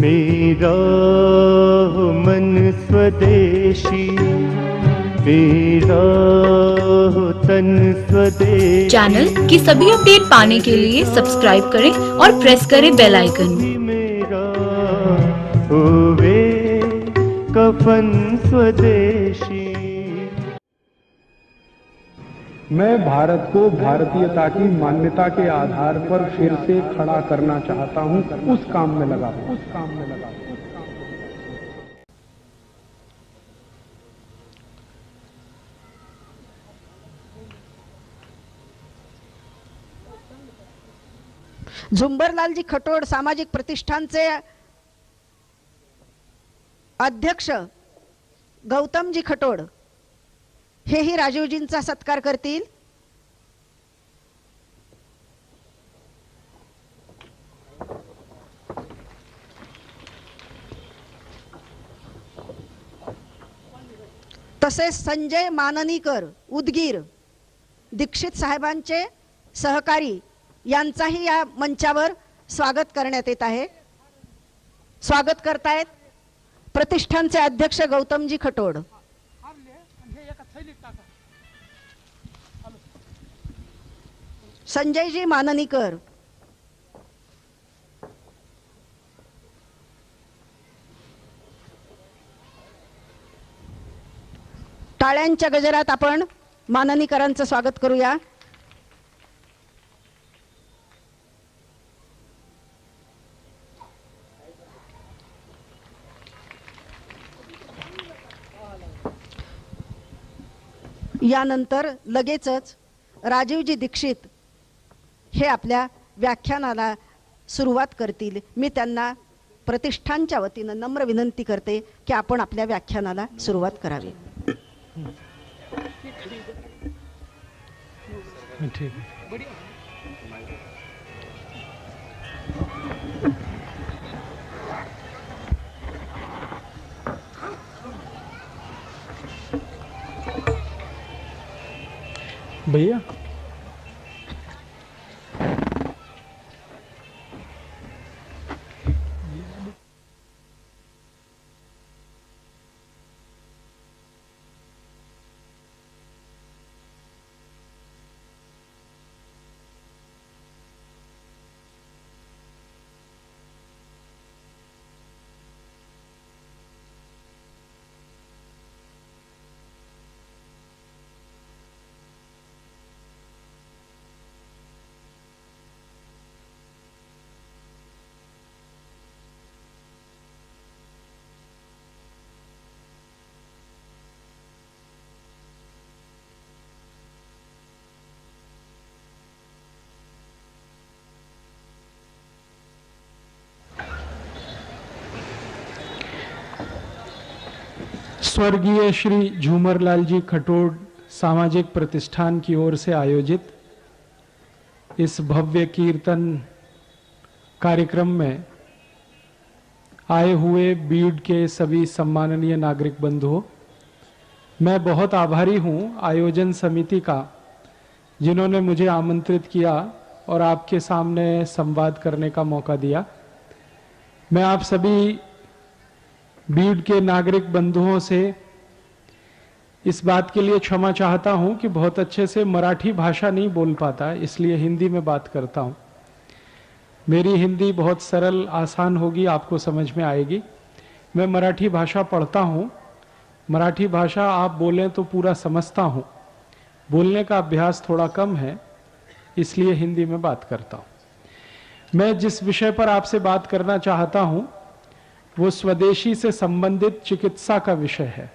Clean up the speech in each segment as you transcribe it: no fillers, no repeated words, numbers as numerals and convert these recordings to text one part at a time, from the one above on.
मेरा हो मन स्वदेशी, मेरा हो तन स्वदेशी। चैनल की सभी अपडेट पाने के लिए सब्सक्राइब करें और प्रेस करें बेल आइकन। मेरा होवे कफन स्वदेशी। मैं भारत को भारतीयता की मान्यता के आधार पर फिर से खड़ा करना चाहता हूं, उस काम में लगा हूं। झुंबरलालजी खटोड सामाजिक प्रतिष्ठानचे अध्यक्ष गौतमजी खटोड हेही राजीवजींचा सत्कार करतील। तसेच संजय माननीकर उदगीर दीक्षित साहेबांचे सहकारी यांचाही या मंचावर स्वागत करण्यात येत आहे। स्वागत करतायत प्रतिष्ठानचे अध्यक्ष गौतमजी खटोड। संजयजी माननीकर, टाळ्यांच्या गजरात आपण माननीकरांचं स्वागत करूया। यानंतर लगेचच राजीवजी दीक्षित हे आपल्या व्याख्यानाला सुरुवात करतील। मी त्यांना प्रतिष्ठानच्या वतीने नम्र विनंती करते की आपण आपल्या व्याख्यानाला सुरुवात करावी। भैया स्वर्गीय श्री झूमरलाल जी खटोड सामाजिक प्रतिष्ठान की ओर से आयोजित इस भव्य कीर्तन कार्यक्रम में आए हुए बीड के सभी सम्माननीय नागरिक बंधुओं, मैं बहुत आभारी हूं आयोजन समिति का, जिन्होंने मुझे आमंत्रित किया और आपके सामने संवाद करने का मौका दिया। मैं आप सभी बीड के नागरिक बंधुओं से इस बात के लिए क्षमा चाहता हूं कि बहुत अच्छे से मराठी भाषा नहीं बोल पाता, इसलिए हिंदी में बात करता हूं। मेरी हिंदी बहुत सरल आसान होगी, आपको समझ में आएगी। मैं मराठी भाषा पढ़ता हूं, मराठी भाषा आप बोलें तो पूरा समझता हूं, बोलने का अभ्यास थोड़ा कम है, इसलिए हिंदी में बात करता हूं। मैं जिस विषय पर आपसे बात करना चाहता हूं वो स्वदेशी से संबंधित चिकित्सा का विषय है।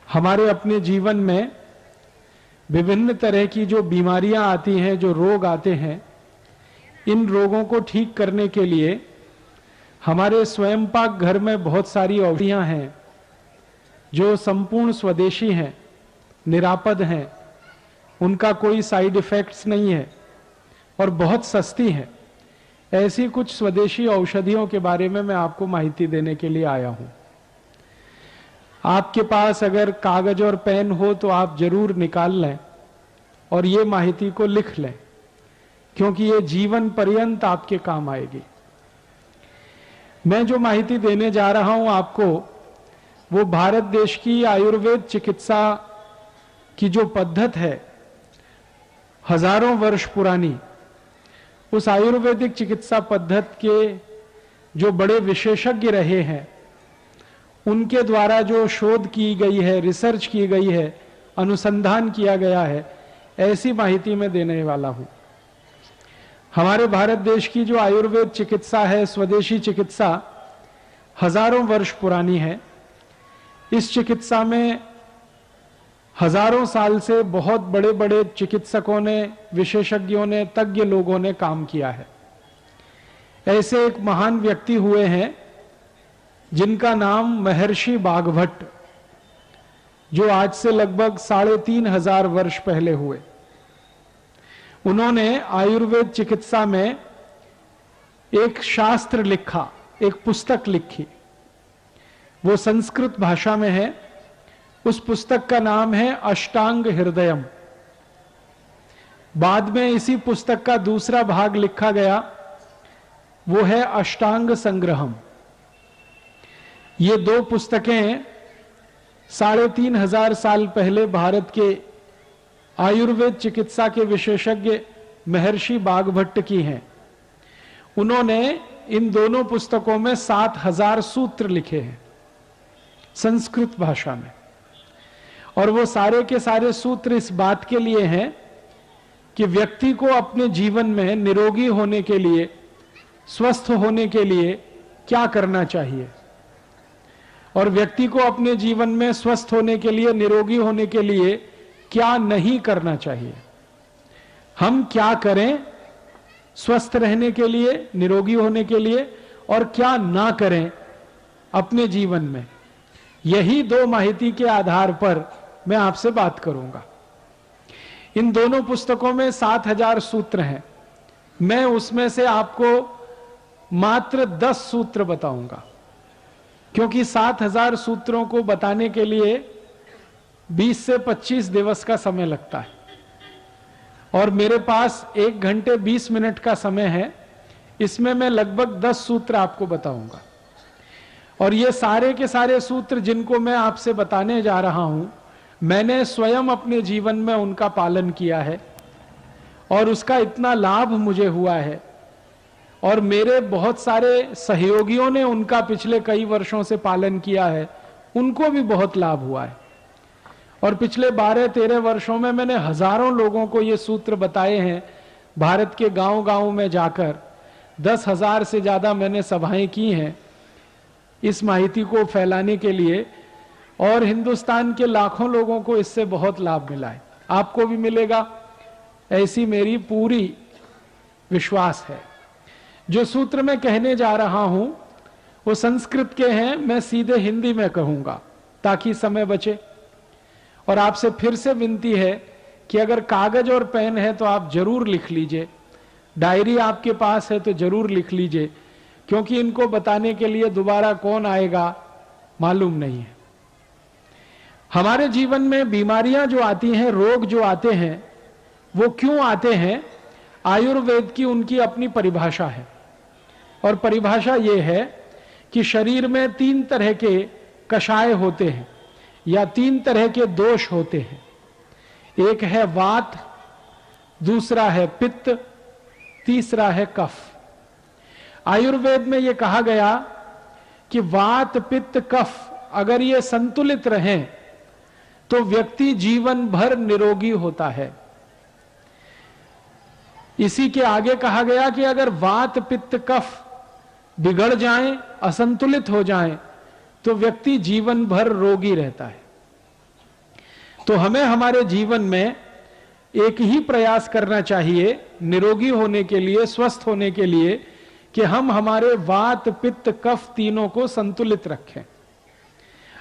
हमारे अपने जीवन में विभिन्न तरह की जो बीमारियां आती हैं, जो रोग आते हैं, इन रोगों को ठीक करने के लिए हमारे स्वयं पाक घर में बहुत सारी औषधियां हैं जो संपूर्ण स्वदेशी हैं, निरापद हैं, उनका कोई साइड इफेक्ट्स नहीं है और बहुत सस्ती हैं। ऐसी कुछ स्वदेशी औषधियों के बारे में मैं आपको माहिती देने के लिए आया हूं। आपके पास अगर कागज और पेन हो तो आप जरूर निकाल लें और ये माहिती को लिख लें, क्योंकि ये जीवन पर्यंत आपके काम आएगी। मैं जो माहिती देने जा रहा हूं आपको, वो भारत देश की आयुर्वेद चिकित्सा की जो पद्धत है, हजारों वर्ष पुरानी, उस आयुर्वेदिक चिकित्सा पद्धत के जो बड़े विशेषज्ञ रहे हैं, उनके द्वारा जो शोध की गई है, रिसर्च की गई है, अनुसंधान किया गया है, ऐसी माहिती मैं देने वाला हूं। हमारे भारत देश की जो आयुर्वेद चिकित्सा है, स्वदेशी चिकित्सा, हजारों वर्ष पुरानी है। इस चिकित्सा में हजारों साल से बहुत बड़े बड़े चिकित्सकों ने, विशेषज्ञों ने, तज्ञ लोगों ने काम किया है। ऐसे एक महान व्यक्ति हुए हैं जिनका नाम महर्षि बाघभट्ट, जो आज से लगभग 3500 वर्ष पहले हुए। उन्होंने आयुर्वेद चिकित्सा में एक शास्त्र लिखा, एक पुस्तक लिखी। वो संस्कृत भाषा में है। उस पुस्तक का नाम है अष्टांग हृदयम। बाद में इसी पुस्तक का दूसरा भाग लिखा गया, वो है अष्टांग संग्रहम। ये दो पुस्तकें 3500 साल पहले भारत के आयुर्वेद चिकित्सा के विशेषज्ञ महर्षि बाघभट्ट की हैं। उन्होंने इन दोनों पुस्तकों में 7000 सूत्र लिखे हैं संस्कृत भाषा में, और वो सारे के सारे सूत्र इस बात के लिए हैं कि व्यक्ति को अपने जीवन में निरोगी होने के लिए, स्वस्थ होने के लिए क्या करना चाहिए, और व्यक्ति को अपने जीवन में स्वस्थ होने के लिए, निरोगी होने के लिए क्या नहीं करना चाहिए। हम क्या करें स्वस्थ रहने के लिए, निरोगी होने के लिए, और क्या ना करें अपने जीवन में। यही दो माहिती के आधार पर मैं आपसे बात करूंगा। इन दोनों पुस्तकों में 7000 सूत्र हैं। मैं उसमें से आपको मात्र 10 सूत्र बताऊंगा, क्योंकि 7000 सूत्रों को बताने के लिए 20 से 25 दिवस का समय लगता है, और मेरे पास 1 घंटे 20 मिनट का समय है। इसमें मैं लगभग 10 सूत्र आपको बताऊंगा, और ये सारे के सारे सूत्र जिनको मैं आपसे बताने जा रहा हूं, मैंने स्वयं अपने जीवन में उनका पालन किया है, और उसका इतना लाभ मुझे हुआ है, और मेरे बहुत सारे सहयोगियों ने उनका पिछले कई वर्षों से पालन किया है, उनको भी बहुत लाभ हुआ है। और पिछले 12-13 वर्षों में मैंने हजारों लोगों को ये सूत्र बताए हैं। भारत के गांव-गांव में जाकर 10,000 से ज्यादा मैंने सभाएं की हैं इस माहिती को फैलाने के लिए, और हिंदुस्तान के लाखों लोगों को इससे बहुत लाभ मिला है। आपको भी मिलेगा, ऐसी मेरी पूरी विश्वास है। जो सूत्र मैं कहने जा रहा हूं वो संस्कृत के हैं, मैं सीधे हिंदी में कहूंगा ताकि समय बचे। और आपसे फिर से विनती है कि अगर कागज और पेन है तो आप जरूर लिख लीजिए, डायरी आपके पास है तो जरूर लिख लीजिए, क्योंकि इनको बताने के लिए दोबारा कौन आएगा मालूम नहीं है। हमारे जीवन में बीमारियां जो आती हैं, रोग जो आते हैं, वो क्यों आते हैं? आयुर्वेद की उनकी अपनी परिभाषा है, और परिभाषा ये है कि शरीर में 3 तरह के कषाय होते हैं, या 3 तरह के दोष होते हैं। एक है वात, दूसरा है पित्त, तीसरा है कफ। आयुर्वेद में यह कहा गया कि वात, पित्त, कफ अगर ये संतुलित रहें तो व्यक्ति जीवन भर निरोगी होता है। इसी के आगे कहा गया कि अगर वात, पित्त, कफ बिगड़ जाएं, असंतुलित हो जाएं, तो व्यक्ति जीवन भर रोगी रहता है। तो हमें हमारे जीवन में एक ही प्रयास करना चाहिए निरोगी होने के लिए, स्वस्थ होने के लिए, कि हम हमारे वात, पित्त, कफ तीनों को संतुलित रखें।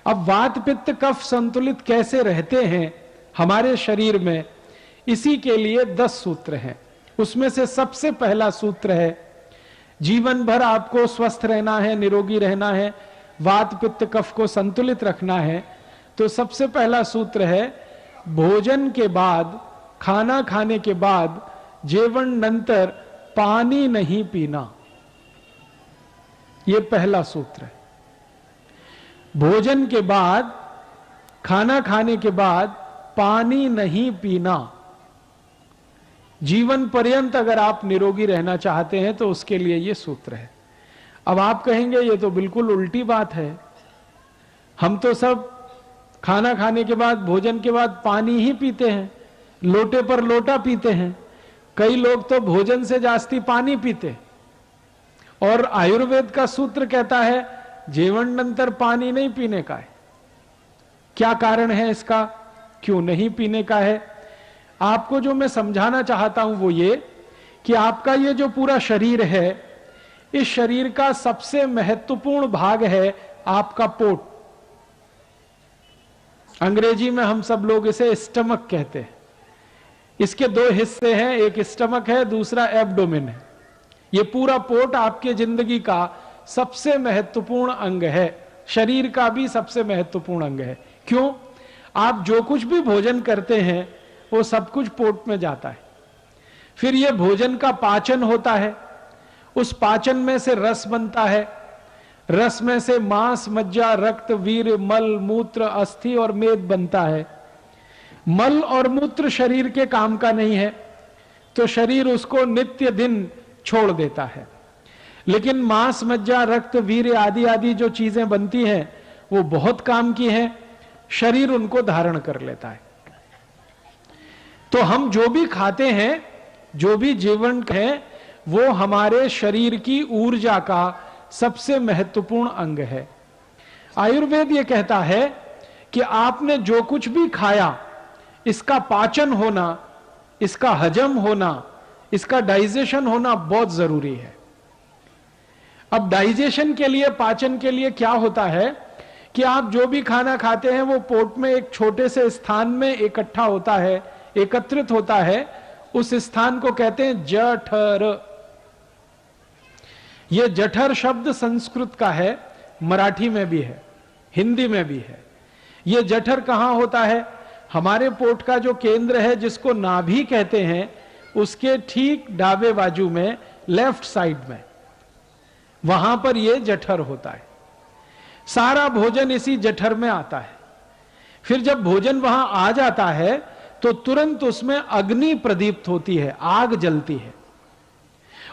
अब वात, पित्त, कफ संतुलित कैसे रहते हैं हमारे शरीर में, इसी के लिए 10 सूत्र हैं। उसमें से सबसे पहला सूत्र है, जीवन भर आपको स्वस्थ रहना है, निरोगी रहना है, वात, पित्त, कफ को संतुलित रखना है, तो सबसे पहला सूत्र है, भोजन के बाद, खाना खाने के बाद, जेवण नंतर पानी नहीं पीना। यह पहला सूत्र है। भोजन के बाद, खाना खाने के बाद पानी नहीं पीना। जीवन पर्यंत अगर आप निरोगी रहना चाहते हैं तो उसके लिए यह सूत्र है। अब आप कहेंगे ये तो बिल्कुल उल्टी बात है, हम तो सब खाना खाने के बाद, भोजन के बाद पानी ही पीते हैं, लोटे पर लोटा पीते हैं। कई लोग तो भोजन से जास्ती पानी पीते। और आयुर्वेद का सूत्र कहता है जेवण नंतर पानी नहीं पीने का है। क्या कारण है इसका, क्यों नहीं पीने का है? आपको जो मैं समझाना चाहता हूं वो ये कि आपका ये जो पूरा शरीर है, इस शरीर का सबसे महत्वपूर्ण भाग है आपका पोट। अंग्रेजी में हम सब लोग इसे स्टमक कहते हैं। इसके दो हिस्से हैं, एक स्टमक है, दूसरा एब्डोमेन है। ये पूरा पोट आपके जिंदगी का सबसे महत्वपूर्ण अंग है, शरीर का भी सबसे महत्वपूर्ण अंग है। क्यों? आप जो कुछ भी भोजन करते हैं वो सब कुछ पोट में जाता है। फिर ये भोजन का पाचन होता है, उस पाचन में से रस बनता है, रस में से मांस, मज्जा, रक्त, वीर, मल, मूत्र, अस्थि और मेद बनता है। मल और मूत्र शरीर के काम का नहीं है, तो शरीर उसको नित्य दिन छोड़ देता है। लेकिन मांस, मज्जा, रक्त, वीर आदि आदि जो चीजें बनती हैं वो बहुत काम की हैं, शरीर उनको धारण कर लेता है। तो हम जो भी खाते हैं, जो भी जीवन है, वो हमारे शरीर की ऊर्जा का सबसे महत्वपूर्ण अंग है। आयुर्वेद ये कहता है कि आपने जो कुछ भी खाया, इसका पाचन होना, इसका हजम होना, इसका डाइजेशन होना बहुत जरूरी है। अब डाइजेशन के लिए, पाचन के लिए क्या होता है कि आप जो भी खाना खाते हैं वो पोट में एक छोटे से स्थान में इकट्ठा होता है, एकत्रित होता है। उस स्थान को कहते हैं जठर। यह जठर शब्द संस्कृत का है, मराठी में भी है, हिंदी में भी है। यह जठर कहां होता है? हमारे पोट का जो केंद्र है, जिसको नाभि कहते हैं, उसके ठीक दावे बाजू में, लेफ्ट साइड में, वहां पर यह जठर होता है। सारा भोजन इसी जठर में आता है। फिर जब भोजन वहां आ जाता है तो तुरंत उसमें अग्नि प्रदीप्त होती है, आग जलती है।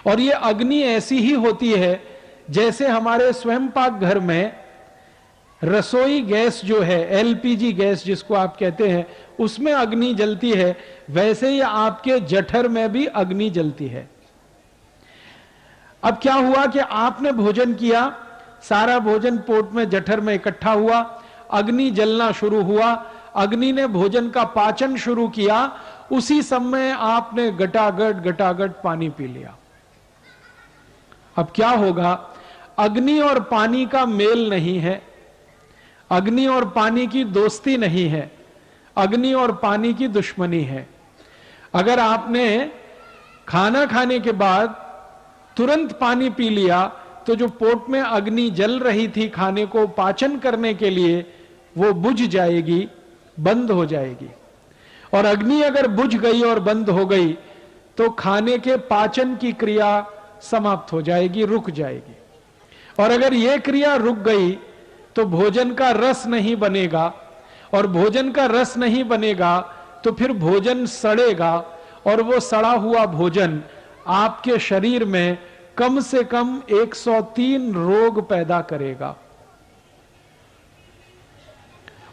और ये अग्नि ऐसी ही होती है जैसे हमारे स्वयंपाक घर में रसोई गैस जो है, एलपीजी गैस जिसको आप कहते हैं, उसमें अग्नि जलती है, वैसे ही आपके जठर में भी अग्नि जलती है। अब क्या हुआ कि आपने भोजन किया, सारा भोजन पोट में, जठर में इकट्ठा हुआ, अग्नि जलना शुरू हुआ, अग्नि ने भोजन का पाचन शुरू किया। उसी समय आपने गटागट पानी पी लिया। अब क्या होगा? अग्नि और पानी का मेल नहीं है, अग्नि और पानी की दोस्ती नहीं है, अग्नि और पानी की दुश्मनी है। अगर आपने खाना खाने के बाद तुरंत पानी पी लिया तो जो पोट में अग्नि जल रही थी खाने को पाचन करने के लिए, वो बुझ जाएगी, बंद हो जाएगी। और अग्नि अगर बुझ गई और बंद हो गई तो खाने के पाचन की क्रिया समाप्त हो जाएगी, रुक जाएगी। और अगर यह क्रिया रुक गई तो भोजन का रस नहीं बनेगा, और भोजन का रस नहीं बनेगा तो फिर भोजन सड़ेगा, और वो सड़ा हुआ भोजन आपके शरीर में कम से कम 103 रोग पैदा करेगा।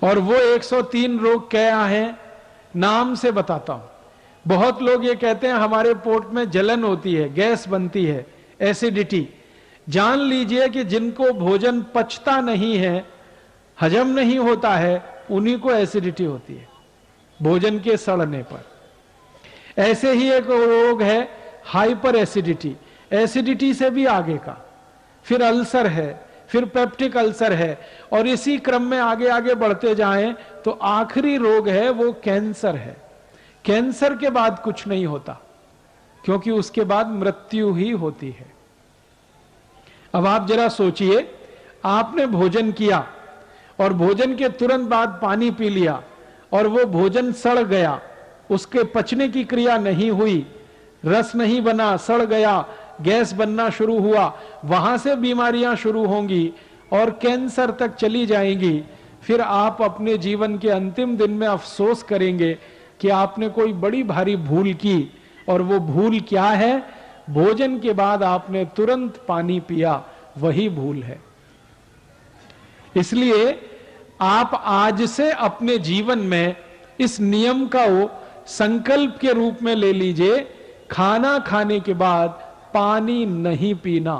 और वो 103 रोग क्या हैं, नाम से बताता हूं। बहुत लोग ये कहते हैं हमारे पोट में जलन होती है, गैस बनती है, एसिडिटी। जान लीजिए कि जिनको भोजन पचता नहीं है, हजम नहीं होता है, उन्हीं को एसिडिटी होती है भोजन के सड़ने पर। ऐसे ही एक रोग है हाइपर एसिडिटी, एसिडिटी से भी आगे का। फिर अल्सर है, फिर पेप्टिक अल्सर है, और इसी क्रम में आगे आगे बढ़ते जाएं तो आखिरी रोग है वो कैंसर है। कैंसर के बाद कुछ नहीं होता, क्योंकि उसके बाद मृत्यु ही होती है। अब आप जरा सोचिए, आपने भोजन किया और भोजन के तुरंत बाद पानी पी लिया और वो भोजन सड़ गया, उसके पचने की क्रिया नहीं हुई, रस नहीं बना, सड़ गया, गैस बनना शुरू हुआ, वहां से बीमारियां शुरू होंगी और कैंसर तक चली जाएंगी। फिर आप अपने जीवन के अंतिम दिन में अफसोस करेंगे कि आपने कोई बड़ी भारी भूल की। और वो भूल क्या है? भोजन के बाद आपने तुरंत पानी पिया, वही भूल है। इसलिए आप आज से अपने जीवन में इस नियम का वो संकल्प के रूप में ले लीजिए, खाना खाने के बाद पानी नहीं पीना,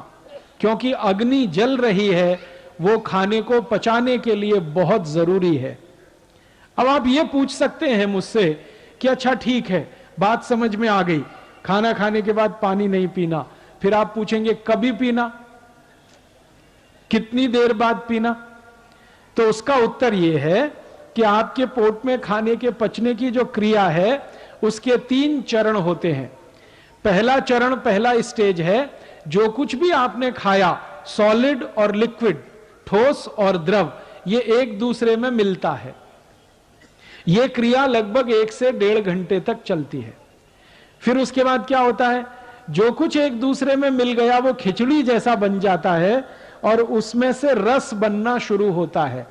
क्योंकि अग्नि जल रही है, वो खाने को पचाने के लिए बहुत जरूरी है। अब आप ये पूछ सकते हैं मुझसे कि अच्छा ठीक है, बात समझ में आ गई, खाना खाने के बाद पानी नहीं पीना। फिर आप पूछेंगे कभी पीना, कितनी देर बाद पीना? तो उसका उत्तर यह है कि आपके पोट में खाने के पचने की जो क्रिया है उसके 3 चरण होते हैं। पहला चरण, पहला स्टेज है, जो कुछ भी आपने खाया, सॉलिड और लिक्विड, ठोस और द्रव, ये एक दूसरे में मिलता है। यह क्रिया लगभग 1 से 1.5 घंटे तक चलती है। फिर उसके बाद क्या होता है? जो कुछ एक दूसरे में मिल गया वो खिचड़ी जैसा बन जाता है और उसमें से रस बनना शुरू होता है।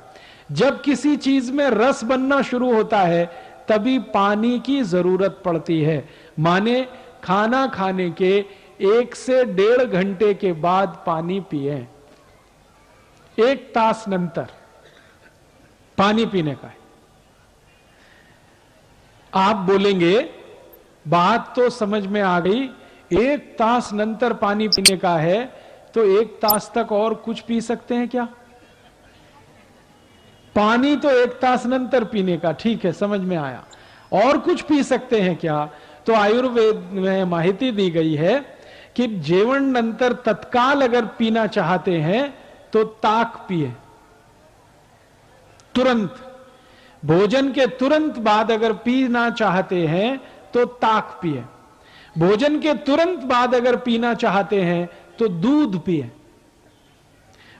जब किसी चीज में रस बनना शुरू होता है तभी पानी की जरूरत पड़ती है। माने खाना खाने के 1 से 1.5 घंटे के बाद पानी पिए। 1 तास नंतर पानी पीने का है। आप बोलेंगे बात तो समझ में आ गई, 1 तास नंतर पानी पीने का है, तो 1 तास तक और कुछ पी सकते हैं क्या? पानी तो 1 तास नंतर पीने का, ठीक है, समझ में आया। और कुछ पी सकते हैं क्या? तो आयुर्वेद में माहिती दी गई है कि जेवण नंतर तत्काल अगर पीना चाहते हैं तो ताक पिए, तुरंत। भोजन के तुरंत बाद अगर पीना चाहते हैं तो ताक पिए। भोजन के तुरंत बाद अगर पीना चाहते हैं तो दूध पिए।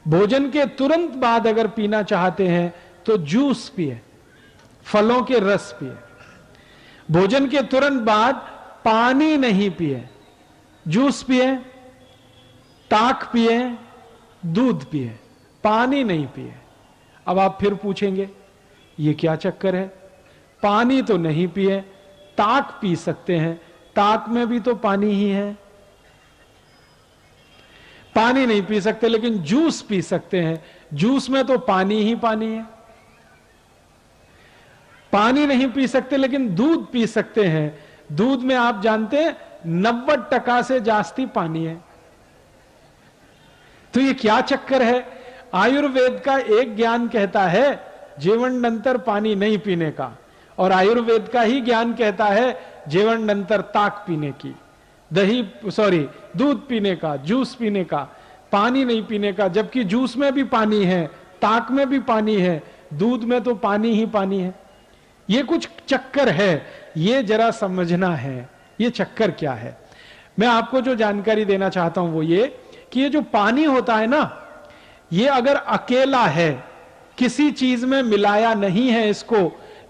भोजन के तुरंत बाद अगर पीना चाहते हैं तो जूस पिए, फलों के रस पिए। भोजन के तुरंत बाद पानी नहीं पिए, जूस पिए, ताक पिए, दूध पिए, पानी नहीं पिए। अब आप फिर पूछेंगे ये क्या चक्कर है? पानी तो नहीं पिए, ताक पी सकते हैं, ताक में भी तो पानी ही है। पानी नहीं पी सकते लेकिन जूस पी सकते हैं, जूस में तो पानी ही पानी है। पानी नहीं पी सकते लेकिन दूध पी सकते हैं, दूध में आप जानते हैं 90% से जास्ती पानी है। तो ये क्या चक्कर है? आयुर्वेद का एक ज्ञान कहता है जीवन नंतर पानी नहीं पीने का, और आयुर्वेद का ही ज्ञान कहता है जीवन नंतर ताक पीने की, दूध पीने का, जूस पीने का, पानी नहीं पीने का। जबकि जूस में भी पानी है, ताक में भी पानी है, दूध में तो पानी ही पानी है। ये कुछ चक्कर है, ये जरा समझना है ये चक्कर क्या है। मैं आपको जो जानकारी देना चाहता हूं वो ये कि ये जो पानी होता है ना, ये अगर अकेला है, किसी चीज में मिलाया नहीं है इसको,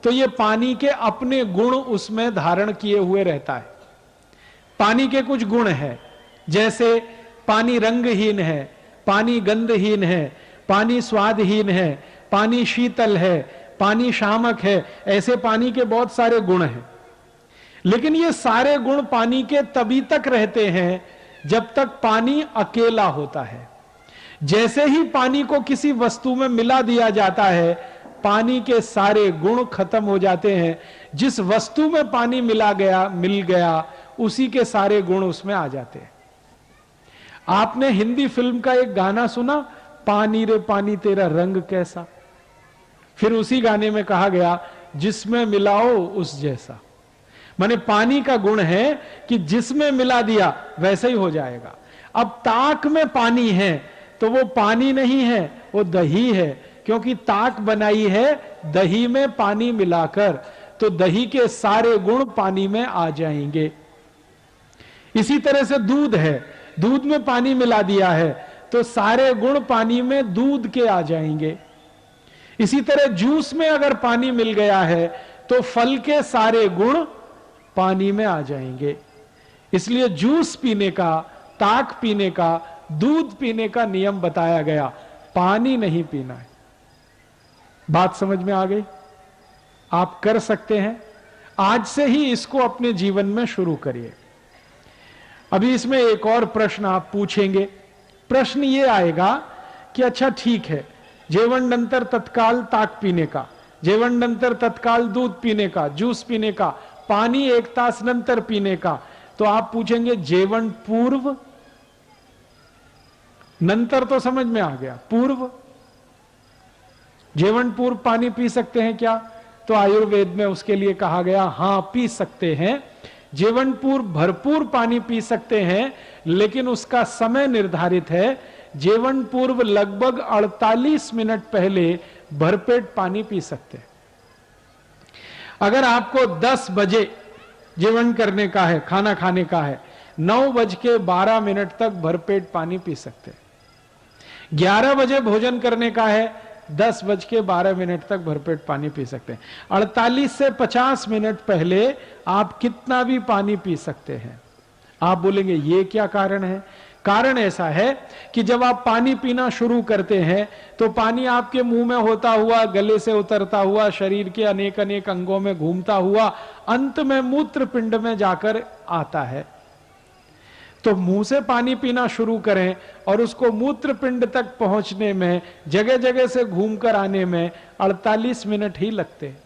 तो ये पानी के अपने गुण उसमें धारण किए हुए रहता है। पानी के कुछ गुण हैं, जैसे पानी रंगहीन है, पानी गंधहीन है, पानी स्वादहीन है, पानी शीतल है, पानी शामक है। ऐसे पानी के बहुत सारे गुण हैं। लेकिन ये सारे गुण पानी के तभी तक रहते हैं जब तक पानी अकेला होता है। जैसे ही पानी को किसी वस्तु में मिला दिया जाता है, पानी के सारे गुण खत्म हो जाते हैं। जिस वस्तु में पानी मिल गया उसी के सारे गुण उसमें आ जाते हैं। आपने हिंदी फिल्म का एक गाना सुना, पानी रे पानी तेरा रंग कैसा? फिर उसी गाने में कहा गया जिसमें मिलाओ उस जैसा। माने पानी का गुण है कि जिसमें मिला दिया वैसे ही हो जाएगा। अब ताक में पानी है तो वो पानी नहीं है, वो दही है, क्योंकि ताक बनाई है दही में पानी मिलाकर, तो दही के सारे गुण पानी में आ जाएंगे। इसी तरह से दूध है, दूध में पानी मिला दिया है तो सारे गुण पानी में दूध के आ जाएंगे। इसी तरह जूस में अगर पानी मिल गया है तो फल के सारे गुण पानी में आ जाएंगे। इसलिए जूस पीने का, ताक पीने का दूध पीने का नियम बताया गया, पानी नहीं पीना है। बात समझ में आ गई? आप कर सकते हैं, आज से ही इसको अपने जीवन में शुरू करिए। अभी इसमें एक और प्रश्न आप पूछेंगे। प्रश्न ये आएगा कि अच्छा ठीक है, जेवण नंतर तत्काल ताक पीने का, जेवण नंतर तत्काल दूध पीने का, जूस पीने का, पानी 1 तास नंतर पीने का, तो आप पूछेंगे जेवण पूर्व? नंतर तो समझ में आ गया, पूर्व? जेवण पूर्व पानी पी सकते हैं क्या? तो आयुर्वेद में उसके लिए कहा गया हां पी सकते हैं, जेवण पूर्व भरपूर पानी पी सकते हैं, लेकिन उसका समय निर्धारित है। जेवण पूर्व लगभग 48 मिनट पहले भरपेट पानी पी सकते हैं। अगर आपको 10 बजे जेवण करने का है, खाना खाने का है, 9:12 तक भरपेट पानी पी सकते हैं। 11 बजे भोजन करने का है, 10:12 तक भरपेट पानी पी सकते हैं। 48 से 50 मिनट पहले आप कितना भी पानी पी सकते हैं। आप बोलेंगे ये क्या कारण है? कारण ऐसा है कि जब आप पानी पीना शुरू करते हैं तो पानी आपके मुंह में होता हुआ, गले से उतरता हुआ, शरीर के अनेक अनेक अंगों में घूमता हुआ अंत में मूत्र पिंड में जाकर आता है। तो मुंह से पानी पीना शुरू करें और उसको मूत्र पिंड तक पहुंचने में, जगह जगह से घूमकर आने में 48 मिनट ही लगते हैं।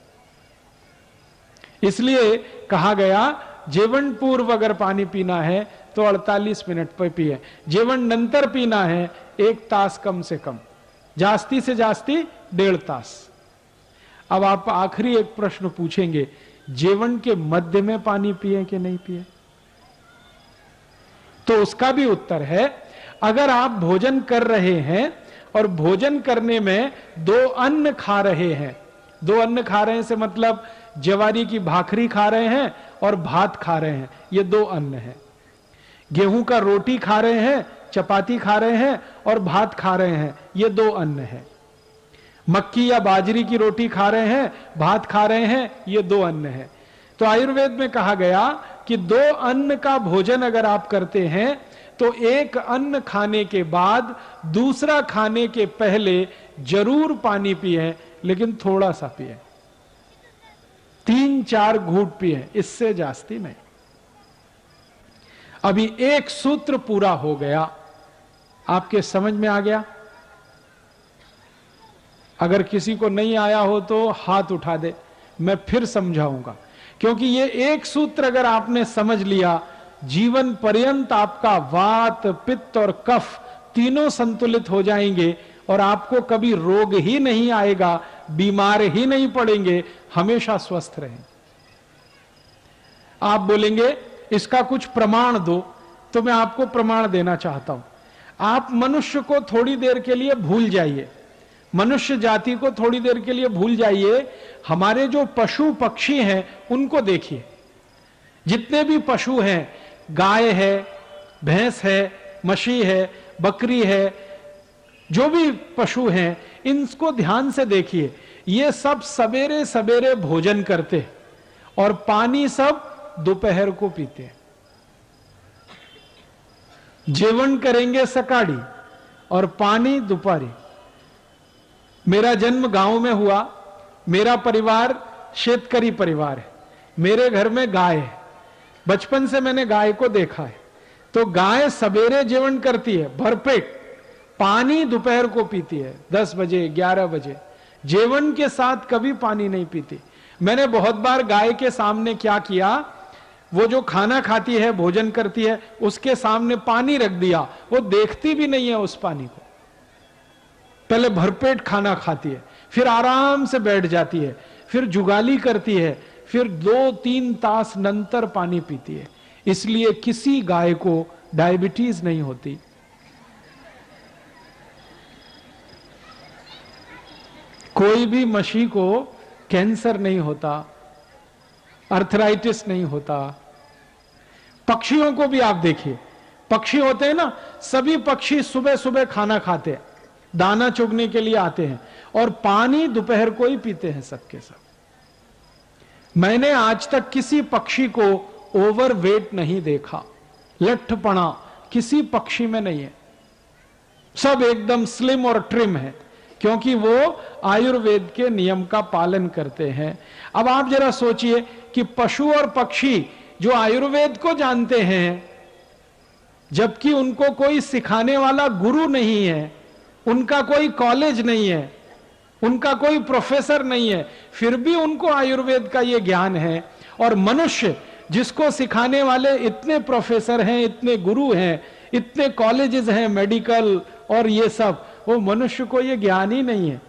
इसलिए कहा गया जेवण पूर्व अगर पानी पीना है तो 48 मिनट पर पिए, जेवण नंतर पीना है 1 तास कम से कम, जास्ती से जास्ती 1.5 तास। अब आप आखिरी एक प्रश्न पूछेंगे, जेवण के मध्य में पानी पिए कि नहीं पिए? तो उसका भी उत्तर है, अगर आप भोजन कर रहे हैं और भोजन करने में 2 अन्न खा रहे हैं, 2 अन्न खा रहे हैं से मतलब ज्वारी की भाखरी खा रहे हैं और भात खा रहे हैं, ये 2 अन्न हैं। गेहूं का रोटी खा रहे हैं, चपाती खा रहे हैं और भात खा रहे हैं, ये 2 अन्न हैं। मक्की या बाजरी की रोटी खा रहे हैं, भात खा रहे हैं, ये 2 अन्न हैं। तो आयुर्वेद में कहा गया कि 2 अन्न का भोजन अगर आप करते हैं तो 1 अन्न खाने के बाद दूसरा खाने के पहले जरूर पानी पिए, लेकिन थोड़ा सा पिए, 3-4 घूंट पिए, इससे जास्ती नहीं। अभी एक सूत्र पूरा हो गया, आपके समझ में आ गया? अगर किसी को नहीं आया हो तो हाथ उठा दे, मैं फिर समझाऊंगा, क्योंकि ये एक सूत्र अगर आपने समझ लिया, जीवन पर्यंत आपका वात, पित्त और कफ तीनों संतुलित हो जाएंगे और आपको कभी रोग ही नहीं आएगा, बीमार ही नहीं पड़ेंगे, हमेशा स्वस्थ रहेंगे। आप बोलेंगे इसका कुछ प्रमाण दो, तो मैं आपको प्रमाण देना चाहता हूं। आप मनुष्य को थोड़ी देर के लिए भूल जाइए, मनुष्य जाति को थोड़ी देर के लिए भूल जाइए, हमारे जो पशु पक्षी हैं उनको देखिए। जितने भी पशु हैं, गाय है, भैंस है, मछली है, बकरी है, जो भी पशु हैं, इनको ध्यान से देखिए। ये सब सवेरे सवेरे भोजन करते और पानी सब दोपहर को पीते हैं। जेवण करेंगे सकाड़ी और पानी दोपहरी। मेरा जन्म गांव में हुआ, मेरा परिवार शेतकरी परिवार है, मेरे घर में गाय है, बचपन से मैंने गाय को देखा है। तो गाय सवेरे जेवण करती है भरपेट, पानी दोपहर को पीती है 10 बजे 11 बजे, जेवण के साथ कभी पानी नहीं पीती। मैंने बहुत बार गाय के सामने क्या किया, वो जो खाना खाती है, भोजन करती है, उसके सामने पानी रख दिया, वो देखती भी नहीं है उस पानी को। पहले भरपेट खाना खाती है, फिर आराम से बैठ जाती है, फिर जुगाली करती है, फिर 2-3 तास नंतर पानी पीती है। इसलिए किसी गाय को डायबिटीज नहीं होती। कोई भी मछली को कैंसर नहीं होता, अर्थराइटिस नहीं होता। पक्षियों को भी आप देखिए, पक्षी होते हैं ना, सभी पक्षी सुबह सुबह खाना खाते हैं, दाना चुगने के लिए आते हैं और पानी दोपहर को ही पीते हैं सबके सब। मैंने आज तक किसी पक्षी को ओवरवेट नहीं देखा, लट्ठपना किसी पक्षी में नहीं है। सब एकदम स्लिम और ट्रिम है, क्योंकि वो आयुर्वेद के नियम का पालन करते हैं। अब आप जरा सोचिए कि पशु और पक्षी जो आयुर्वेद को जानते हैं, जबकि उनको कोई सिखाने वाला गुरु नहीं है, उनका कोई कॉलेज नहीं है, उनका कोई प्रोफेसर नहीं है, फिर भी उनको आयुर्वेद का ये ज्ञान है। और मनुष्य जिसको सिखाने वाले इतने प्रोफेसर हैं, इतने गुरु हैं, इतने कॉलेजेस हैं मेडिकल और ये सब, वो मनुष्य को ये ज्ञान ही नहीं है।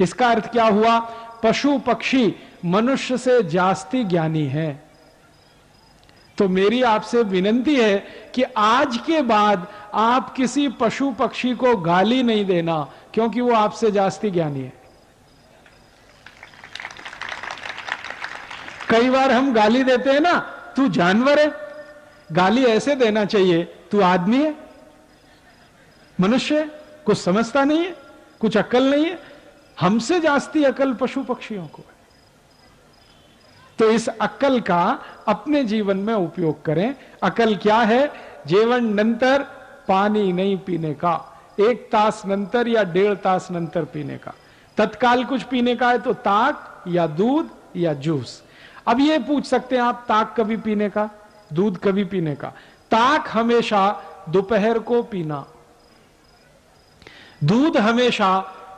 इसका अर्थ क्या हुआ? पशु पक्षी मनुष्य से जास्ती ज्ञानी है। तो मेरी आपसे विनंती है कि आज के बाद आप किसी पशु पक्षी को गाली नहीं देना, क्योंकि वो आपसे जास्ती ज्ञानी है। कई बार हम गाली देते हैं ना, तू जानवर है। गाली ऐसे देना चाहिए, तू आदमी है, मनुष्य है, कुछ समझता नहीं है, कुछ अक्ल नहीं है। हमसे जास्ती अक्ल पशु पक्षियों को है। तो इस अक्ल का अपने जीवन में उपयोग करें। अक्ल क्या है? जेवण नंतर पानी नहीं पीने का, 1 तास नंतर या 1.5 तास नंतर पीने का। तत्काल कुछ पीने का है तो ताक या दूध या जूस। अब ये पूछ सकते हैं आप, ताक कभी पीने का, दूध कभी पीने का? ताक हमेशा दोपहर को पीना, दूध हमेशा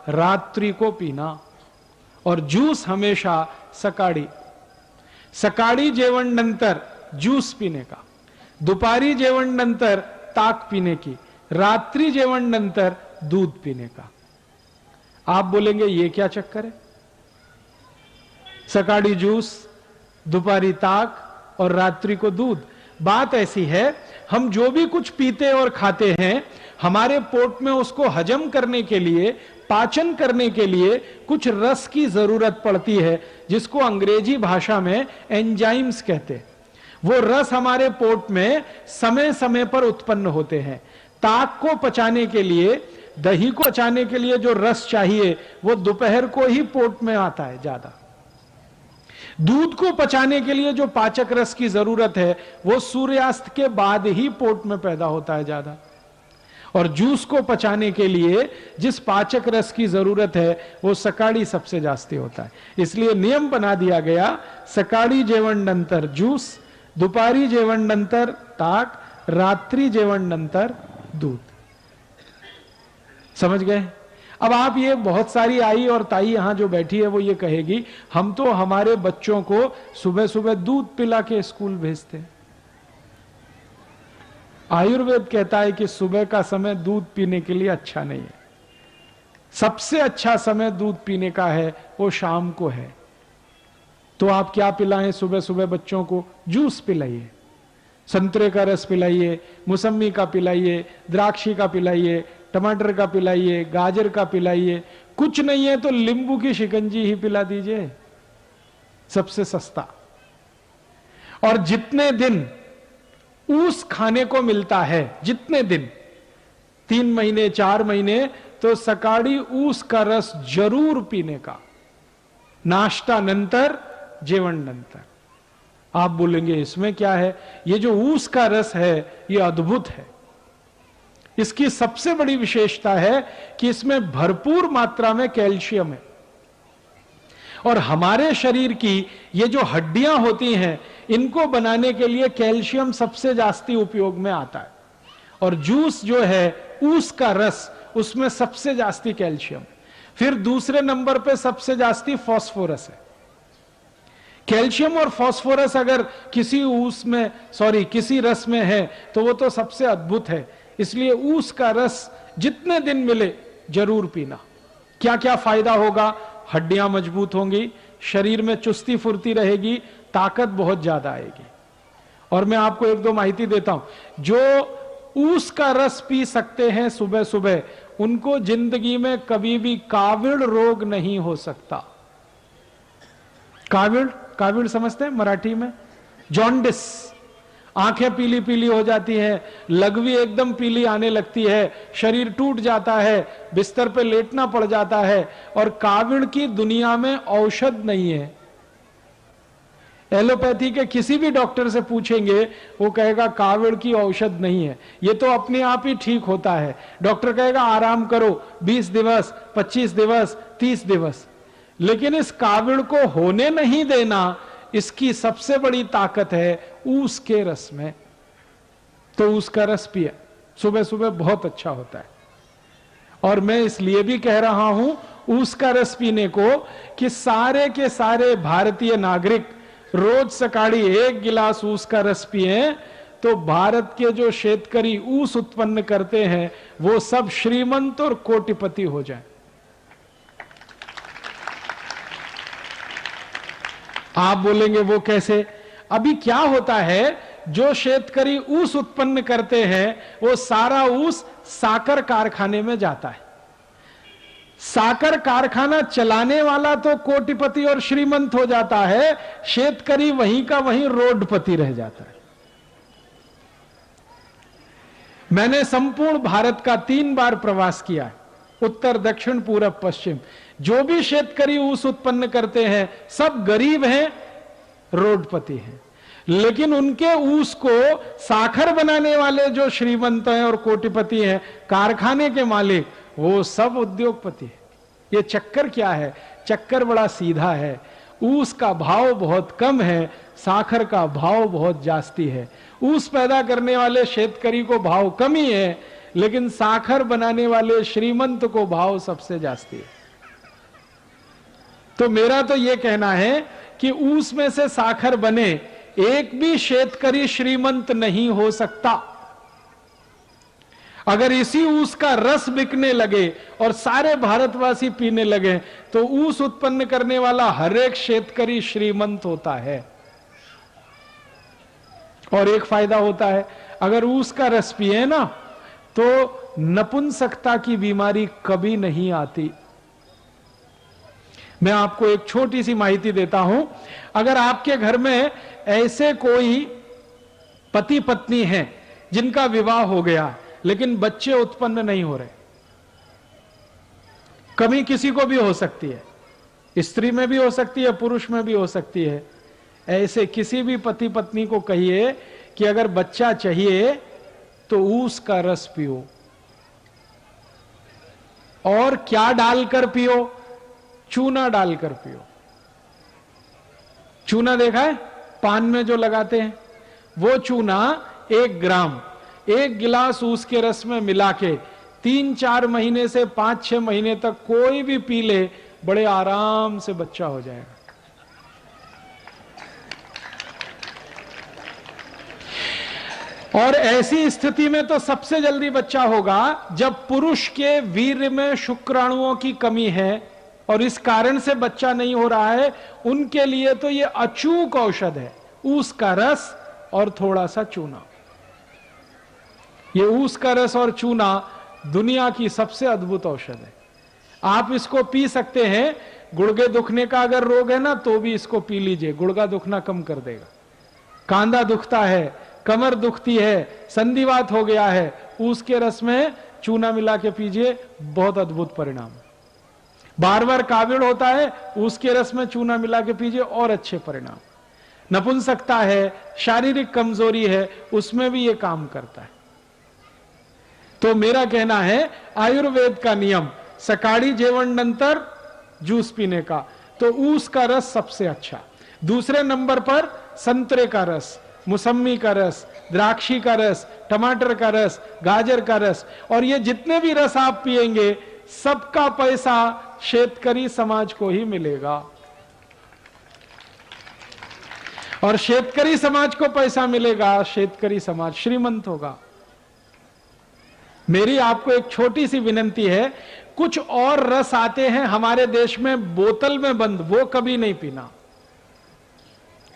रात्रि को पीना, और जूस हमेशा सकाळी। सकाळी जेवण नंतर जूस पीने का, दुपारी जेवण नंतर ताक पीने की, रात्रि जेवण नंतर दूध पीने का। आप बोलेंगे ये क्या चक्कर है? सकाळी जूस, दोपहरी ताक और रात्रि को दूध। बात ऐसी है, हम जो भी कुछ पीते और खाते हैं, हमारे पेट में उसको हजम करने के लिए, पाचन करने के लिए कुछ रस की जरूरत पड़ती है, जिसको अंग्रेजी भाषा में एंजाइम्स कहते हैं। वो रस हमारे पेट में समय समय पर उत्पन्न होते हैं। ताक को पचाने के लिए, दही को पचाने के लिए जो रस चाहिए, वो दोपहर को ही पेट में आता है ज्यादा। दूध को पचाने के लिए जो पाचक रस की जरूरत है, वो सूर्यास्त के बाद ही पेट में पैदा होता है ज्यादा। और जूस को पचाने के लिए जिस पाचक रस की जरूरत है, वो सकाळी सबसे जास्ती होता है। इसलिए नियम बना दिया गया, सकाळी जेवण नंतर जूस, दुपारी जेवण नंतर ताक, रात्रि जेवण नंतर दूध। समझ गए? अब आप ये, बहुत सारी आई और ताई यहां जो बैठी है वो ये कहेगी, हम तो हमारे बच्चों को सुबह सुबह दूध पिला के स्कूल भेजते हैं। आयुर्वेद कहता है कि सुबह का समय दूध पीने के लिए अच्छा नहीं है। सबसे अच्छा समय दूध पीने का है वो शाम को है। तो आप क्या पिलाएं सुबह सुबह बच्चों को? जूस पिलाइए, संतरे का रस पिलाइए, मौसमी का पिलाइए, द्राक्षी का पिलाइए, टमाटर का पिलाइए, गाजर का पिलाइए। कुछ नहीं है तो नींबू की शिकंजी ही पिला दीजिए, सबसे सस्ता। और जितने दिन ऊस खाने को मिलता है, जितने दिन, 3 महीने 4 महीने, तो सकाळी ऊस का रस जरूर पीने का, नाश्ता नंतर, जेवण नंतर। आप बोलेंगे इसमें क्या है? ये जो ऊस का रस है ये अद्भुत है। इसकी सबसे बड़ी विशेषता है कि इसमें भरपूर मात्रा में कैल्शियम है। और हमारे शरीर की ये जो हड्डियां होती हैं, इनको बनाने के लिए कैल्शियम सबसे जास्ती उपयोग में आता है। और जूस जो है, ऊस का रस, उसमें सबसे जास्ती कैल्शियम। फिर दूसरे नंबर पे सबसे जास्ती फास्फोरस है। कैल्शियम और फास्फोरस अगर किसी किसी रस में है तो वो तो सबसे अद्भुत है। इसलिए ऊस का रस जितने दिन मिले जरूर पीना। क्या क्या फायदा होगा? हड्डियां मजबूत होंगी, शरीर में चुस्ती फुर्ती रहेगी, ताकत बहुत ज्यादा आएगी। और मैं आपको 1-2 माहिती देता हूं। जो ऊस का रस पी सकते हैं सुबह सुबह, उनको जिंदगी में कभी भी काविड़ रोग नहीं हो सकता। काविड़ समझते हैं मराठी में? जॉन्डिस, आंखें पीली पीली हो जाती हैं, लघवी एकदम पीली आने लगती है, शरीर टूट जाता है, बिस्तर पे लेटना पड़ जाता है। और काविड़ की दुनिया में औषध नहीं है। एलोपैथी के किसी भी डॉक्टर से पूछेंगे, वो कहेगा कावड़ की औषध नहीं है, ये तो अपने आप ही ठीक होता है। डॉक्टर कहेगा आराम करो 20 दिवस, 25 दिवस, 30 दिवस। लेकिन इस कावड़ को होने नहीं देना, इसकी सबसे बड़ी ताकत है ऊस के रस में। तो उसका रस पिए, सुबह सुबह बहुत अच्छा होता है। और मैं इसलिए भी कह रहा हूं ऊस का रस पीने को कि सारे के सारे भारतीय नागरिक रोज सकाळी 1 गिलास ऊस का रस पिए, तो भारत के जो शेतकरी ऊस उत्पन्न करते हैं वो सब श्रीमंत और कोटिपति हो जाएं। आप बोलेंगे वो कैसे? अभी क्या होता है, जो शेतकरी ऊस उत्पन्न करते हैं वो सारा ऊस साकर कारखाने में जाता है। साकर कारखाना चलाने वाला तो कोटिपति और श्रीमंत हो जाता है, शेतकरी वहीं का वहीं रोडपति रह जाता है। मैंने संपूर्ण भारत का 3 बार प्रवास किया है, उत्तर, दक्षिण, पूरब, पश्चिम। जो भी शेतकरी ऊस उत्पन्न करते हैं सब गरीब हैं, रोडपति हैं। लेकिन उनके ऊस को साखर बनाने वाले जो श्रीमंत हैं और कोटिपति हैं, कारखाने के मालिक, वो सब उद्योगपति है। ये चक्कर क्या है? चक्कर बड़ा सीधा है। ऊस का भाव बहुत कम है, साखर का भाव बहुत जास्ती है। ऊस पैदा करने वाले शेतकरी को भाव कम ही है, लेकिन साखर बनाने वाले श्रीमंत को भाव सबसे जास्ती है। तो मेरा तो यह कहना है कि ऊस में से साखर बने, एक भी शेतकरी श्रीमंत नहीं हो सकता। अगर इसी ऊस का रस बिकने लगे और सारे भारतवासी पीने लगे, तो ऊस उत्पन्न करने वाला हर एक शेतकरी श्रीमंत होता है। और एक फायदा होता है, अगर ऊस का रस पिए ना, तो नपुंसकता की बीमारी कभी नहीं आती। मैं आपको एक छोटी सी माहिती देता हूं। अगर आपके घर में ऐसे कोई पति पत्नी हैं जिनका विवाह हो गया लेकिन बच्चे उत्पन्न नहीं हो रहे, कमी किसी को भी हो सकती है, स्त्री में भी हो सकती है, पुरुष में भी हो सकती है। ऐसे किसी भी पति पत्नी को कहिए कि अगर बच्चा चाहिए तो ऊस का रस पियो। और क्या डालकर पियो? चूना डालकर पियो। चूना देखा है पान में जो लगाते हैं, वो चूना 1 ग्राम 1 गिलास ऊस के रस में मिला के 3-4 महीने से 5-6 महीने तक कोई भी पी ले, बड़े आराम से बच्चा हो जाएगा। और ऐसी स्थिति में तो सबसे जल्दी बच्चा होगा जब पुरुष के वीर्य में शुक्राणुओं की कमी है और इस कारण से बच्चा नहीं हो रहा है। उनके लिए तो यह अचूक औषध है, ऊस का रस और थोड़ा सा चूना। ये ऊस का रस और चूना दुनिया की सबसे अद्भुत औषध है। आप इसको पी सकते हैं। गुर्गे दुखने का अगर रोग है ना, तो भी इसको पी लीजिए, गुर्गा दुखना कम कर देगा। कांधा दुखता है, कमर दुखती है, संधिवात हो गया है, ऊस के रस में चूना मिला के पीजिए, बहुत अद्भुत परिणाम। बार बार काविड़ होता है, ऊस के रस में चूना मिला के पीजिए, और अच्छे परिणाम। नपुंसकता है, शारीरिक कमजोरी है, उसमें भी यह काम करता है। तो मेरा कहना है आयुर्वेद का नियम, सकाळी जेवण नंतर जूस पीने का, तो ऊस का रस सबसे अच्छा। दूसरे नंबर पर संतरे का रस, मौसमी का रस, द्राक्षी का रस, टमाटर का रस, गाजर का रस। और ये जितने भी रस आप पिएंगे, सबका पैसा शेतकरी समाज को ही मिलेगा। और शेतकरी समाज को पैसा मिलेगा, शेतकरी समाज श्रीमंत होगा। मेरी आपको एक छोटी सी विनंती है, कुछ और रस आते हैं हमारे देश में बोतल में बंद, वो कभी नहीं पीना,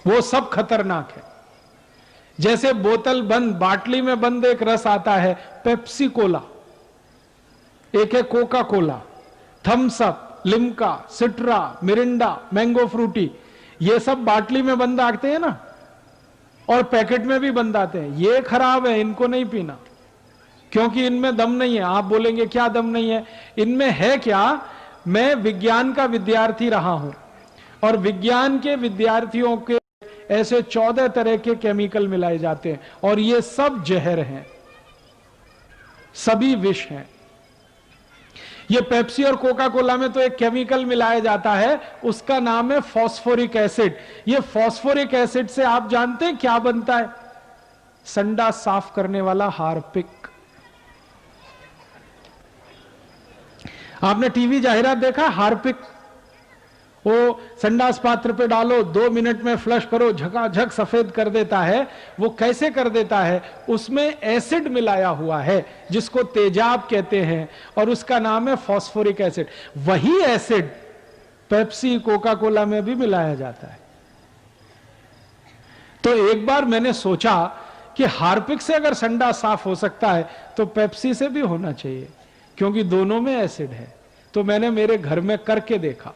वो सब खतरनाक है। जैसे बोतल बंद, बाटली में बंद एक रस आता है, पेप्सी कोला, एक है Coca Cola, Thums Up, Limca, Citra, Mirinda, mango Frooti, ये सब बाटली में बंद आते हैं ना, और पैकेट में भी बंद आते हैं। ये खराब है, इनको नहीं पीना, क्योंकि इनमें दम नहीं है। आप बोलेंगे क्या दम नहीं है? इनमें है क्या? मैं विज्ञान का विद्यार्थी रहा हूं, और विज्ञान के विद्यार्थियों के ऐसे 14 तरह के केमिकल मिलाए जाते हैं और ये सब जहर हैं, सभी विष हैं। ये पेप्सी और कोका कोला में तो एक केमिकल मिलाया जाता है, उसका नाम है फॉस्फोरिक एसिड। ये फॉस्फोरिक एसिड से आप जानते हैं क्या बनता है? संडास साफ करने वाला हार्पिक। आपने टीवी जाहिरात देखा? हार्पिक, वो संडास पात्र पे डालो, 2 मिनट में फ्लश करो, झकाझक सफेद कर देता है। वो कैसे कर देता है? उसमें एसिड मिलाया हुआ है जिसको तेजाब कहते हैं और उसका नाम है फॉस्फोरिक एसिड। वही एसिड पेप्सी कोका कोला में भी मिलाया जाता है। तो एक बार मैंने सोचा कि हार्पिक से अगर संडास साफ हो सकता है तो पेप्सी से भी होना चाहिए, क्योंकि दोनों में एसिड है। तो मैंने मेरे घर में करके देखा।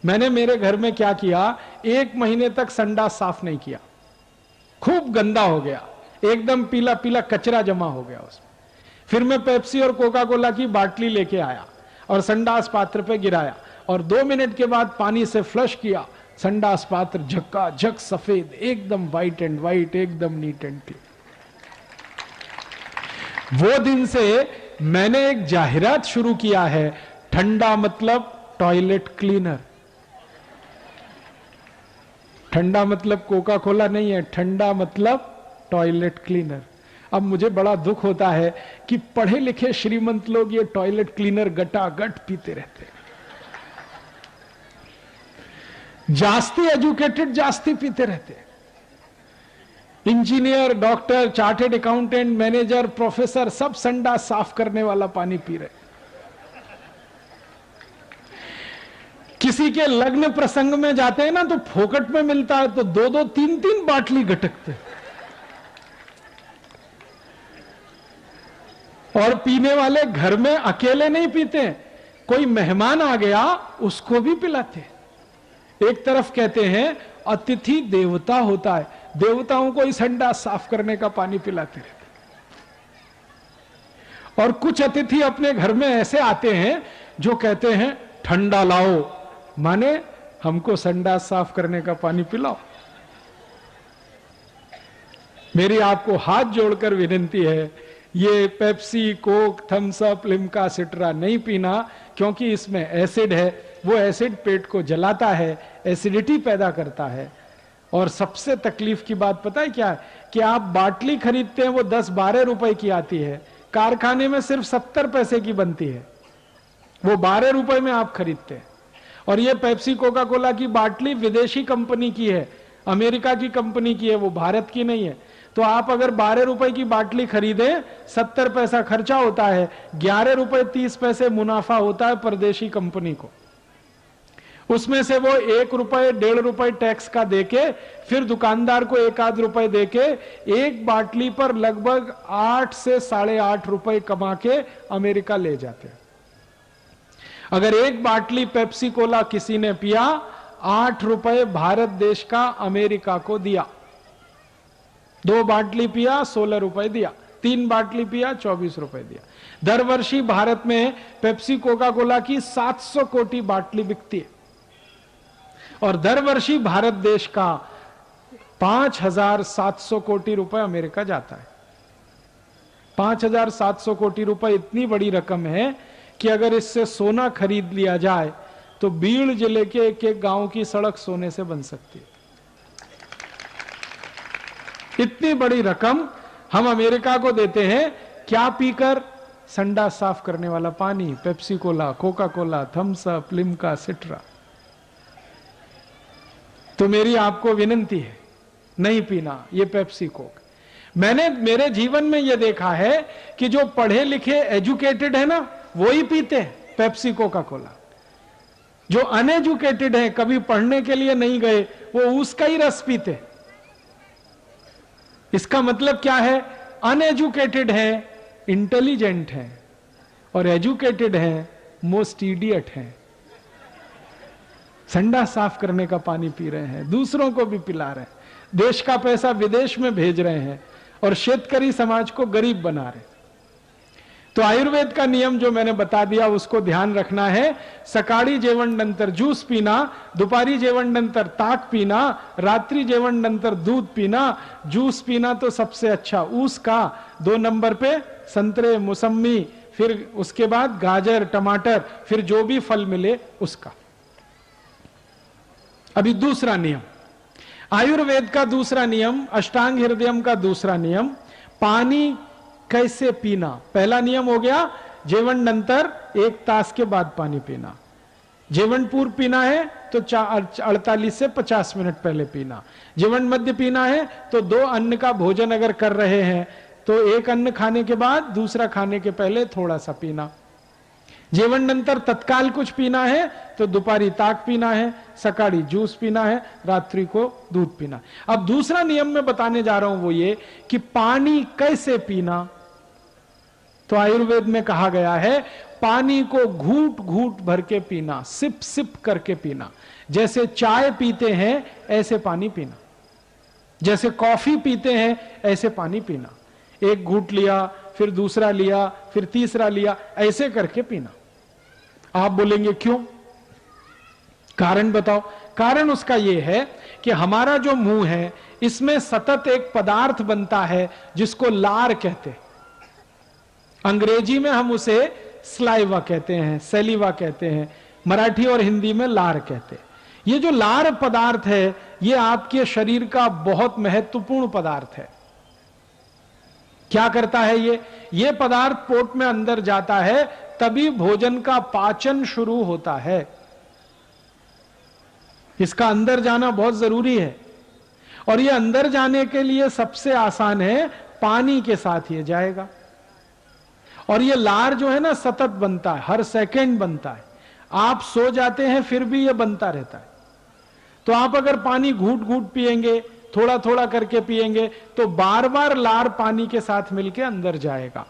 मैंने मेरे घर में क्या किया, 1 महीने तक संडास साफ नहीं किया, खूब गंदा हो गया, एकदम पीला पीला कचरा जमा हो गया उसमें। फिर मैं पेप्सी और कोका कोला की बाटली लेके आया और संडास पात्र पे गिराया और 2 मिनट के बाद पानी से फ्लश किया। संडास पात्र झक्काझक सफेद, एकदम व्हाइट एंड व्हाइट, एकदम नीट एंड क्लीन। वो दिन से मैंने एक जाहिरात शुरू किया है, ठंडा मतलब टॉयलेट क्लीनर। ठंडा मतलब कोका कोला नहीं है, ठंडा मतलब टॉयलेट क्लीनर। अब मुझे बड़ा दुख होता है कि पढ़े लिखे श्रीमंत लोग ये टॉयलेट क्लीनर गटागट पीते रहते हैं। जास्ती एजुकेटेड जास्ती पीते रहते हैं। Engineer, doctor, chartered accountant, manager, professor सब संडास साफ करने वाला पानी पी रहे। किसी के लग्न प्रसंग में जाते हैं ना तो फोकट में मिलता है तो 2-2, 3-3 बाटली गटकते और पीने वाले घर में अकेले नहीं पीते, कोई मेहमान आ गया उसको भी पिलाते। एक तरफ कहते हैं अतिथि देवता होता है, देवताओं को इस संडास साफ करने का पानी पिलाते रहते। और कुछ अतिथि अपने घर में ऐसे आते हैं जो कहते हैं ठंडा लाओ, माने हमको संडास साफ करने का पानी पिलाओ। मेरी आपको हाथ जोड़कर विनती है, ये Pepsi, Coke, Thums Up, Limca, Citra नहीं पीना, क्योंकि इसमें एसिड है। वो एसिड पेट को जलाता है, एसिडिटी पैदा करता है। और सबसे तकलीफ की बात पता है क्या है? कि आप बाटली खरीदते हैं वो 10-12 रुपए की आती है, कारखाने में सिर्फ 70 पैसे की बनती है, वो 12 रुपए में आप खरीदते हैं। और ये पेप्सी कोका कोला की बाटली विदेशी कंपनी की है, अमेरिका की कंपनी की है, वो भारत की नहीं है। तो आप अगर 12 रुपए की बाटली खरीदें, 70 पैसा खर्चा होता है, 11 रुपए 30 पैसे मुनाफा होता है परदेशी कंपनी को। उसमें से वो 1 रुपए 1.5 रुपए टैक्स का देके फिर दुकानदार को 1-8 रुपए देके एक बाटली पर लगभग 8 से 8.5 रुपए कमा के अमेरिका ले जाते हैं। अगर एक बाटली पेप्सी कोला किसी ने पिया, 8 रुपए भारत देश का अमेरिका को दिया। 2 बाटली पिया 16 रुपए दिया, 3 बाटली पिया 24 रुपए दिया। दर वर्षी भारत में पेप्सी कोका कोला की 700 कोटी बाटली बिकती है और दर वर्षी भारत देश का 5,700 कोटी रुपए अमेरिका जाता है। 5,700 कोटी रुपए इतनी बड़ी रकम है कि अगर इससे सोना खरीद लिया जाए तो बीड़ जिले के एक गांव की सड़क सोने से बन सकती है। इतनी बड़ी रकम हम अमेरिका को देते हैं, क्या पीकर? संडास साफ करने वाला पानी, Pepsi Cola, Coca Cola, Thums Up, Limca, Citra. तो मेरी आपको विनती है, नहीं पीना ये पेप्सी कोक। मैंने मेरे जीवन में यह देखा है कि जो पढ़े लिखे एजुकेटेड है ना, वो ही पीते हैं पेप्सी कोका कोला। जो अनएजुकेटेड है, कभी पढ़ने के लिए नहीं गए, वो उसका ही रस पीते। इसका मतलब क्या है? अनएजुकेटेड है इंटेलिजेंट है और एजुकेटेड है मोस्ट इडियट है। संडास साफ करने का पानी पी रहे हैं, दूसरों को भी पिला रहे हैं, देश का पैसा विदेश में भेज रहे हैं और शेतकरी समाज को गरीब बना रहे। तो आयुर्वेद का नियम जो मैंने बता दिया उसको ध्यान रखना है। सकाळी जेवण ज्यूस पीना, दुपारी जेवण ताक पीना, रात्रि जेवण दूध पीना, जूस पीना तो सबसे अच्छा ऊस का, 2 नंबर पे संतरे मौसमी, फिर उसके बाद गाजर टमाटर, फिर जो भी फल मिले उसका। अभी दूसरा नियम, आयुर्वेद का दूसरा नियम, अष्टांग हृदयम का दूसरा नियम, पानी कैसे पीना। पहला नियम हो गया जेवण नंतर 1 तास के बाद पानी पीना। जेवण पूर्व पीना है तो 48 से 50 मिनट पहले पीना। जेवण मध्य पीना है तो 2 अन्न का भोजन अगर कर रहे हैं तो 1 अन्न खाने के बाद दूसरा खाने के पहले थोड़ा सा पीना। जेवण नंतर तत्काल कुछ पीना है तो दोपहरी ताक पीना है, सकाळी जूस पीना है, रात्रि को दूध पीना। अब दूसरा नियम मैं बताने जा रहा हूं वो ये कि पानी कैसे पीना। तो आयुर्वेद में कहा गया है पानी को घूट घूट भर के पीना, सिप सिप करके पीना। जैसे चाय पीते हैं ऐसे पानी पीना, जैसे कॉफी पीते हैं ऐसे पानी पीना। 1 घूट लिया, फिर दूसरा लिया, फिर तीसरा लिया, ऐसे करके पीना। आप बोलेंगे क्यों? कारण बताओ। कारण उसका यह है कि हमारा जो मुंह है इसमें सतत एक पदार्थ बनता है जिसको लार कहते हैं। अंग्रेजी में हम उसे स्लाइवा कहते हैं, सेलिवा कहते हैं, मराठी और हिंदी में लार कहते हैं। ये जो लार पदार्थ है ये आपके शरीर का बहुत महत्वपूर्ण पदार्थ है। क्या करता है ये पदार्थ पोट में अंदर जाता है तभी भोजन का पाचन शुरू होता है। इसका अंदर जाना बहुत जरूरी है और ये अंदर जाने के लिए सबसे आसान है, पानी के साथ ये जाएगा। और ये लार जो है ना सतत बनता है, हर सेकंड बनता है। आप सो जाते हैं फिर भी ये बनता रहता है। तो आप अगर पानी घूट घूट पिएंगे, थोड़ा थोड़ा करके पिएंगे तो बार बार लार पानी के साथ मिलके अंदर जाएगा।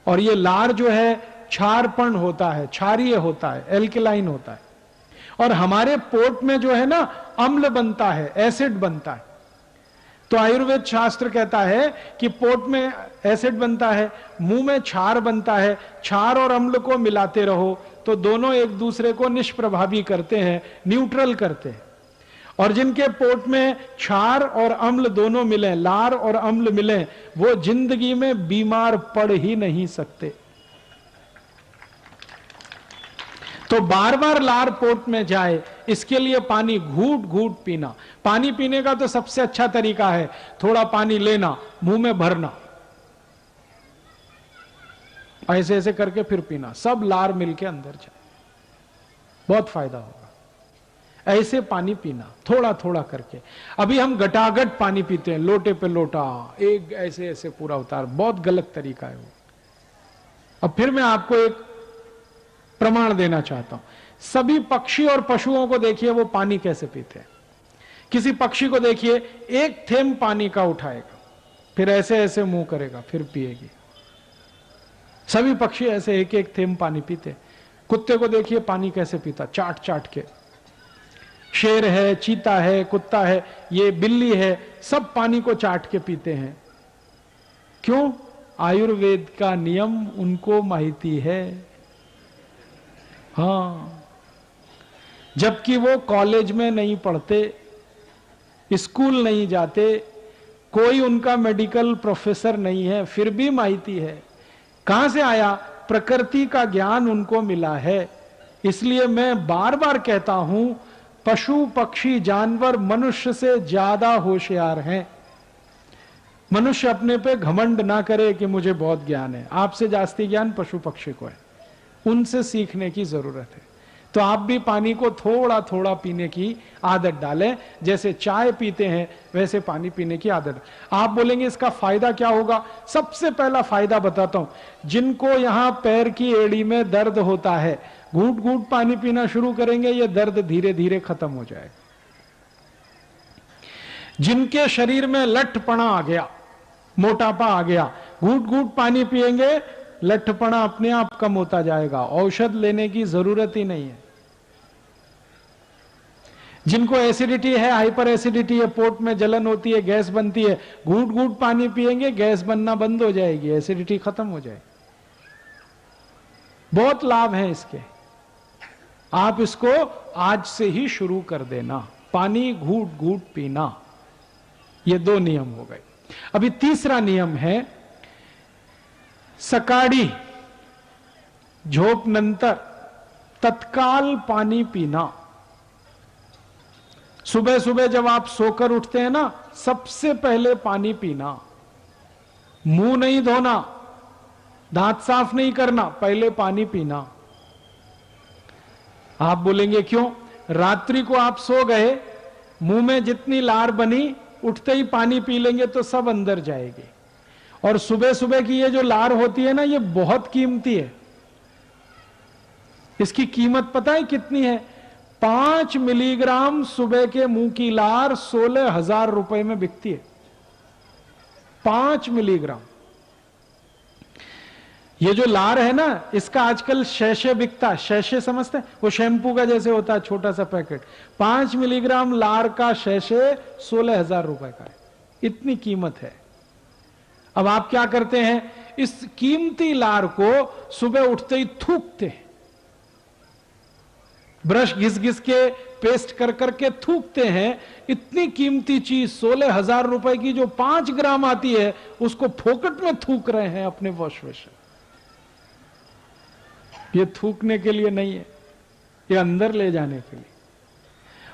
और ये लार जो है क्षारपण होता है, क्षारीय होता है, एल्कलाइन होता है। और हमारे पोट में जो है ना अम्ल बनता है, एसिड बनता है। तो आयुर्वेद शास्त्र कहता है कि पोट में एसिड बनता है, मुंह में क्षार बनता है। क्षार और अम्ल को मिलाते रहो तो दोनों एक दूसरे को निष्प्रभावी करते हैं, न्यूट्रल करते हैं। और जिनके पोट में क्षार और अम्ल दोनों मिले, लार और अम्ल मिले, वो जिंदगी में बीमार पड़ ही नहीं सकते। तो बार बार लार पोट में जाए इसके लिए पानी घूट घूट पीना। पानी पीने का तो सबसे अच्छा तरीका है थोड़ा पानी लेना, मुंह में भरना, ऐसे ऐसे करके फिर पीना, सब लार मिलके अंदर जाए, बहुत फायदा होगा। ऐसे पानी पीना थोड़ा थोड़ा करके। अभी हम गटागट पानी पीते हैं, लोटे पे लोटा, एक ऐसे ऐसे पूरा उतार, बहुत गलत तरीका है वो। अब फिर मैं आपको एक प्रमाण देना चाहता हूं। सभी पक्षी और पशुओं को देखिए वो पानी कैसे पीते हैं। किसी पक्षी को देखिए 1 थेंब पानी का उठाएगा, फिर ऐसे ऐसे मुंह करेगा, फिर पिएगी। सभी पक्षी ऐसे 1-1 थेंब पानी पीते। कुत्ते को देखिए पानी कैसे पीता, चाट चाट के। शेर है, चीता है, कुत्ता है, ये बिल्ली है, सब पानी को चाट के पीते हैं। क्यों? आयुर्वेद का नियम उनको माहिती है। हाँ, जबकि वो कॉलेज में नहीं पढ़ते, स्कूल नहीं जाते, कोई उनका मेडिकल प्रोफेसर नहीं है, फिर भी माहिती है। कहां से आया? प्रकृति का ज्ञान उनको मिला है। इसलिए मैं बार बार कहता हूं पशु पक्षी जानवर मनुष्य से ज्यादा होशियार हैं। मनुष्य अपने पे घमंड ना करे कि मुझे बहुत ज्ञान है। आपसे जास्ती ज्ञान पशु पक्षी को है, उनसे सीखने की जरूरत है। तो आप भी पानी को थोड़ा थोड़ा पीने की आदत डालें। जैसे चाय पीते हैं वैसे पानी पीने की आदत। आप बोलेंगे इसका फायदा क्या होगा? सबसे पहला फायदा बताता हूं। जिनको यहां पैर की एड़ी में दर्द होता है, घूट घूट पानी पीना शुरू करेंगे, ये दर्द धीरे धीरे खत्म हो जाएगा। जिनके शरीर में लठपना आ गया, मोटापा आ गया, घूट घूट पानी पिएंगे, लठपना अपने आप कम होता जाएगा, औषध लेने की जरूरत ही नहीं है। जिनको एसिडिटी है, हाइपर एसिडिटी है, पोट में जलन होती है, गैस बनती है, घूट घूट पानी पिएंगे, गैस बनना बंद हो जाएगी, एसिडिटी खत्म हो जाएगी। बहुत लाभ है इसके। आप इसको आज से ही शुरू कर देना। पानी घूट घूट पीना, ये 2 नियम हो गए। अभी तीसरा नियम है सकाळी झोप नंतर तत्काल पानी पीना। सुबह सुबह जब आप सोकर उठते हैं ना, सबसे पहले पानी पीना। मुंह नहीं धोना, दांत साफ नहीं करना, पहले पानी पीना। आप बोलेंगे क्यों? रात्रि को आप सो गए, मुंह में जितनी लार बनी, उठते ही पानी पी लेंगे तो सब अंदर जाएगी। और सुबह सुबह की ये जो लार होती है ना, ये बहुत कीमती है। इसकी कीमत पता है कितनी है? 5 मिलीग्राम सुबह के मुंह की लार 16,000 रुपए में बिकती है। 5 मिलीग्राम। ये जो लार है ना, इसका आजकल शैशे बिकता है। शैशे समझते हैं? वो शैंपू का जैसे होता है, छोटा सा पैकेट। 5 मिलीग्राम लार का शैशे 16,000 रुपए का है। इतनी कीमत है। अब आप क्या करते हैं? इस कीमती लार को सुबह उठते ही थूकते हैं। ब्रश घिस घिस के, पेस्ट कर करके थूकते हैं। इतनी कीमती चीज 16,000 रुपए की जो 5 ग्राम आती है, उसको फोकट में थूक रहे हैं अपने वॉश बेसिन। ये थूकने के लिए नहीं है, ये अंदर ले जाने के लिए।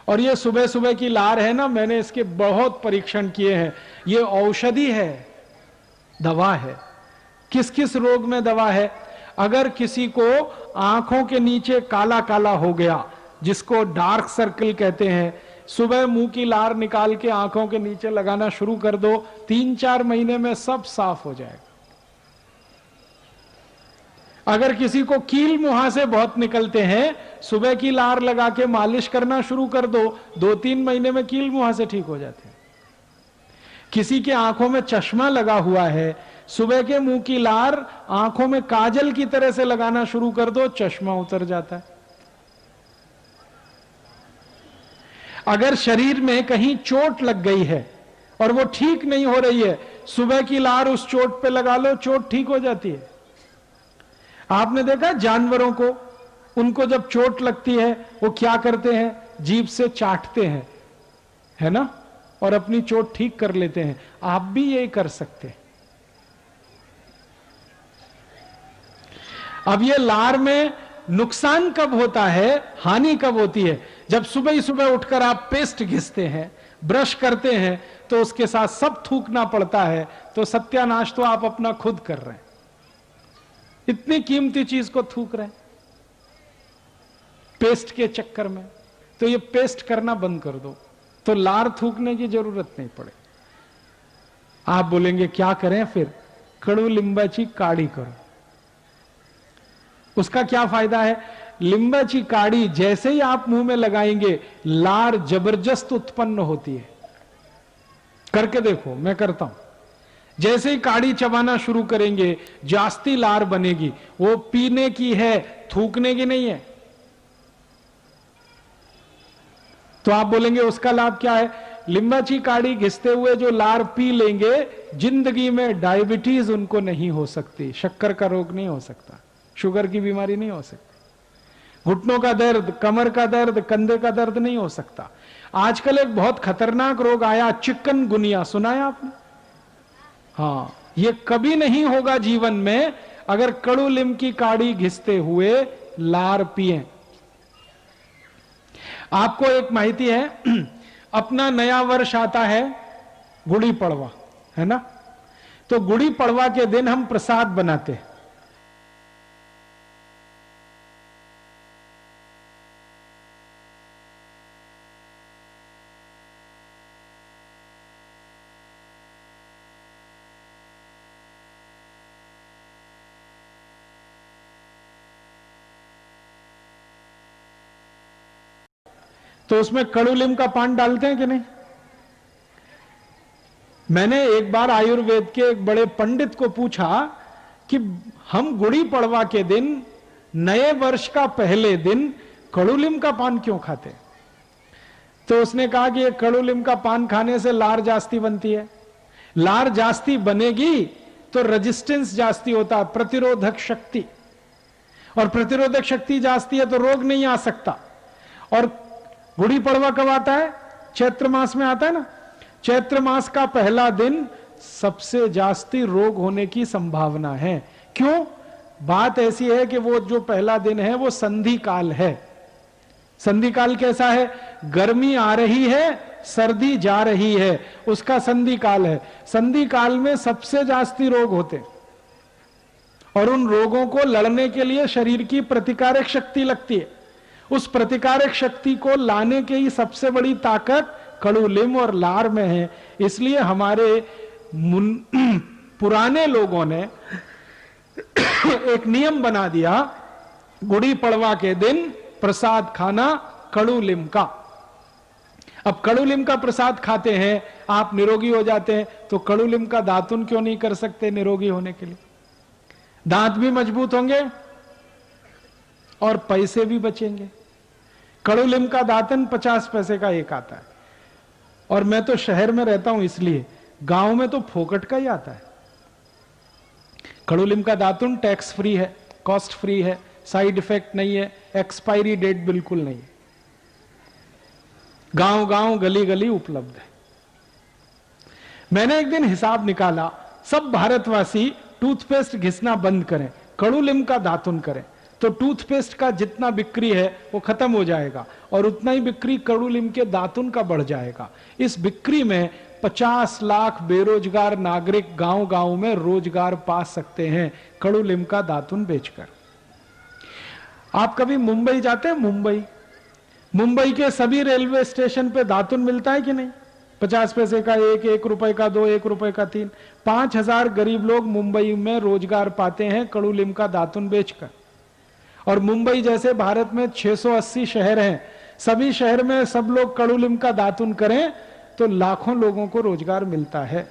और ये सुबह सुबह की लार है ना, मैंने इसके बहुत परीक्षण किए हैं। ये औषधि है, दवा है। किस किस रोग में दवा है? अगर किसी को आंखों के नीचे काला काला हो गया, जिसको डार्क सर्कल कहते हैं, सुबह मुंह की लार निकाल के आंखों के नीचे लगाना शुरू कर दो, 3-4 महीने में सब साफ हो जाएगा। अगर किसी को कील मुहासे बहुत निकलते हैं, सुबह की लार लगा के मालिश करना शुरू कर दो, 2-3 महीने में कील मुहासे ठीक हो जाते हैं। किसी के आंखों में चश्मा लगा हुआ है, सुबह के मुंह की लार आंखों में काजल की तरह से लगाना शुरू कर दो, चश्मा उतर जाता है। अगर शरीर में कहीं चोट लग गई है और वो ठीक नहीं हो रही है, सुबह की लार उस चोट पे लगा लो, चोट ठीक हो जाती है। आपने देखा जानवरों को, उनको जब चोट लगती है वो क्या करते हैं? जीभ से चाटते हैं, है ना, और अपनी चोट ठीक कर लेते हैं। आप भी यही कर सकते हैं। अब ये लार में नुकसान कब होता है, हानि कब होती है? जब सुबह ही सुबह उठकर आप पेस्ट घिसते हैं, ब्रश करते हैं, तो उसके साथ सब थूकना पड़ता है, तो सत्यानाश तो आप अपना खुद कर रहे हैं। इतनी कीमती चीज को थूक रहे हैं पेस्ट के चक्कर में। तो ये पेस्ट करना बंद कर दो, तो लार थूकने की जरूरत नहीं पड़े। आप बोलेंगे क्या करें फिर? कड़ू लिंबाची काढ़ी करो। उसका क्या फायदा है? लिंबाची काढ़ी जैसे ही आप मुंह में लगाएंगे, लार जबरदस्त उत्पन्न होती है। करके देखो, मैं करता हूं। जैसे ही काढ़ी चबाना शुरू करेंगे, जास्ती लार बनेगी। वो पीने की है, थूकने की नहीं है। तो आप बोलेंगे उसका लाभ क्या है? लिंबाची काढ़ी घिसते हुए जो लार पी लेंगे, जिंदगी में डायबिटीज उनको नहीं हो सकती, शक्कर का रोग नहीं हो सकता, शुगर की बीमारी नहीं हो सकती, घुटनों का दर्द, कमर का दर्द, कंधे का दर्द नहीं हो सकता। आजकल एक बहुत खतरनाक रोग आया, चिकनगुनिया, सुना है आपने? हाँ, ये कभी नहीं होगा जीवन में अगर कड़ू लीम की काढ़ी घिसते हुए लार पिए। आपको एक माहिती है, अपना नया वर्ष आता है गुड़ी पड़वा, है ना? तो गुड़ी पड़वा के दिन हम प्रसाद बनाते हैं। तो उसमें कड़ू लीम का पान डालते हैं कि नहीं? मैंने एक बार आयुर्वेद के एक बड़े पंडित को पूछा कि हम गुड़ी पड़वा के दिन, नए वर्ष का पहले दिन, कड़ू लीम का पान क्यों खाते? तो उसने कहा कि ये कड़ू लीम का पान खाने से लार जास्ती बनती है। लार जास्ती बनेगी तो रेजिस्टेंस जास्ती होता है, प्रतिरोधक शक्ति। और प्रतिरोधक शक्ति जाती है तो रोग नहीं आ सकता। और गुड़ी पड़वा कब आता है? चैत्र मास में आता है ना। चैत्र मास का पहला दिन सबसे जास्ती रोग होने की संभावना है। क्यों? बात ऐसी है कि वो जो पहला दिन है वो संधि काल है। संधि काल कैसा है? गर्मी आ रही है, सर्दी जा रही है, उसका संधि काल है। संधि काल में सबसे जास्ती रोग होते और उन रोगों को लड़ने के लिए शरीर की प्रतिकारक शक्ति लगती है। उस प्रतिकारक शक्ति को लाने की ही सबसे बड़ी ताकत कड़ूलिम और लार में है। इसलिए हमारे पुराने लोगों ने एक नियम बना दिया, गुड़ी पड़वा के दिन प्रसाद खाना कड़ूलिम का। अब कड़ूलिम का प्रसाद खाते हैं, आप निरोगी हो जाते हैं, तो कड़ूलिम का दातुन क्यों नहीं कर सकते निरोगी होने के लिए? दांत भी मजबूत होंगे और पैसे भी बचेंगे। कड़ूलिम का दातन 50 पैसे का एक आता है, और मैं तो शहर में रहता हूं इसलिए, गांव में तो फोकट का ही आता है। कड़ूलिम का दातुन टैक्स फ्री है, कॉस्ट फ्री है, साइड इफेक्ट नहीं है, एक्सपायरी डेट बिल्कुल नहीं है, गांव गांव गली गली उपलब्ध है। मैंने एक दिन हिसाब निकाला, सब भारतवासी टूथपेस्ट घिसना बंद करें, कड़ूलिम का दातुन करें, तो टूथपेस्ट का जितना बिक्री है वो खत्म हो जाएगा और उतना ही बिक्री कड़ूलिम के दातुन का बढ़ जाएगा। इस बिक्री में 50 लाख बेरोजगार नागरिक गांव गांव में रोजगार पा सकते हैं कड़ूलिम का दातुन बेचकर। आप कभी मुंबई जाते हैं? मुंबई के सभी रेलवे स्टेशन पे दातुन मिलता है कि नहीं? 50 पैसे का एक, 1 रुपए का 2, 1 रुपए का 3। 5000 गरीब लोग मुंबई में रोजगार पाते हैं कड़ूलिम का दातुन बेचकर। और मुंबई जैसे भारत में 680 शहर हैं, सभी शहर में सब लोग कड़ूलिम का दातुन करें तो लाखों लोगों को रोजगार मिलता है।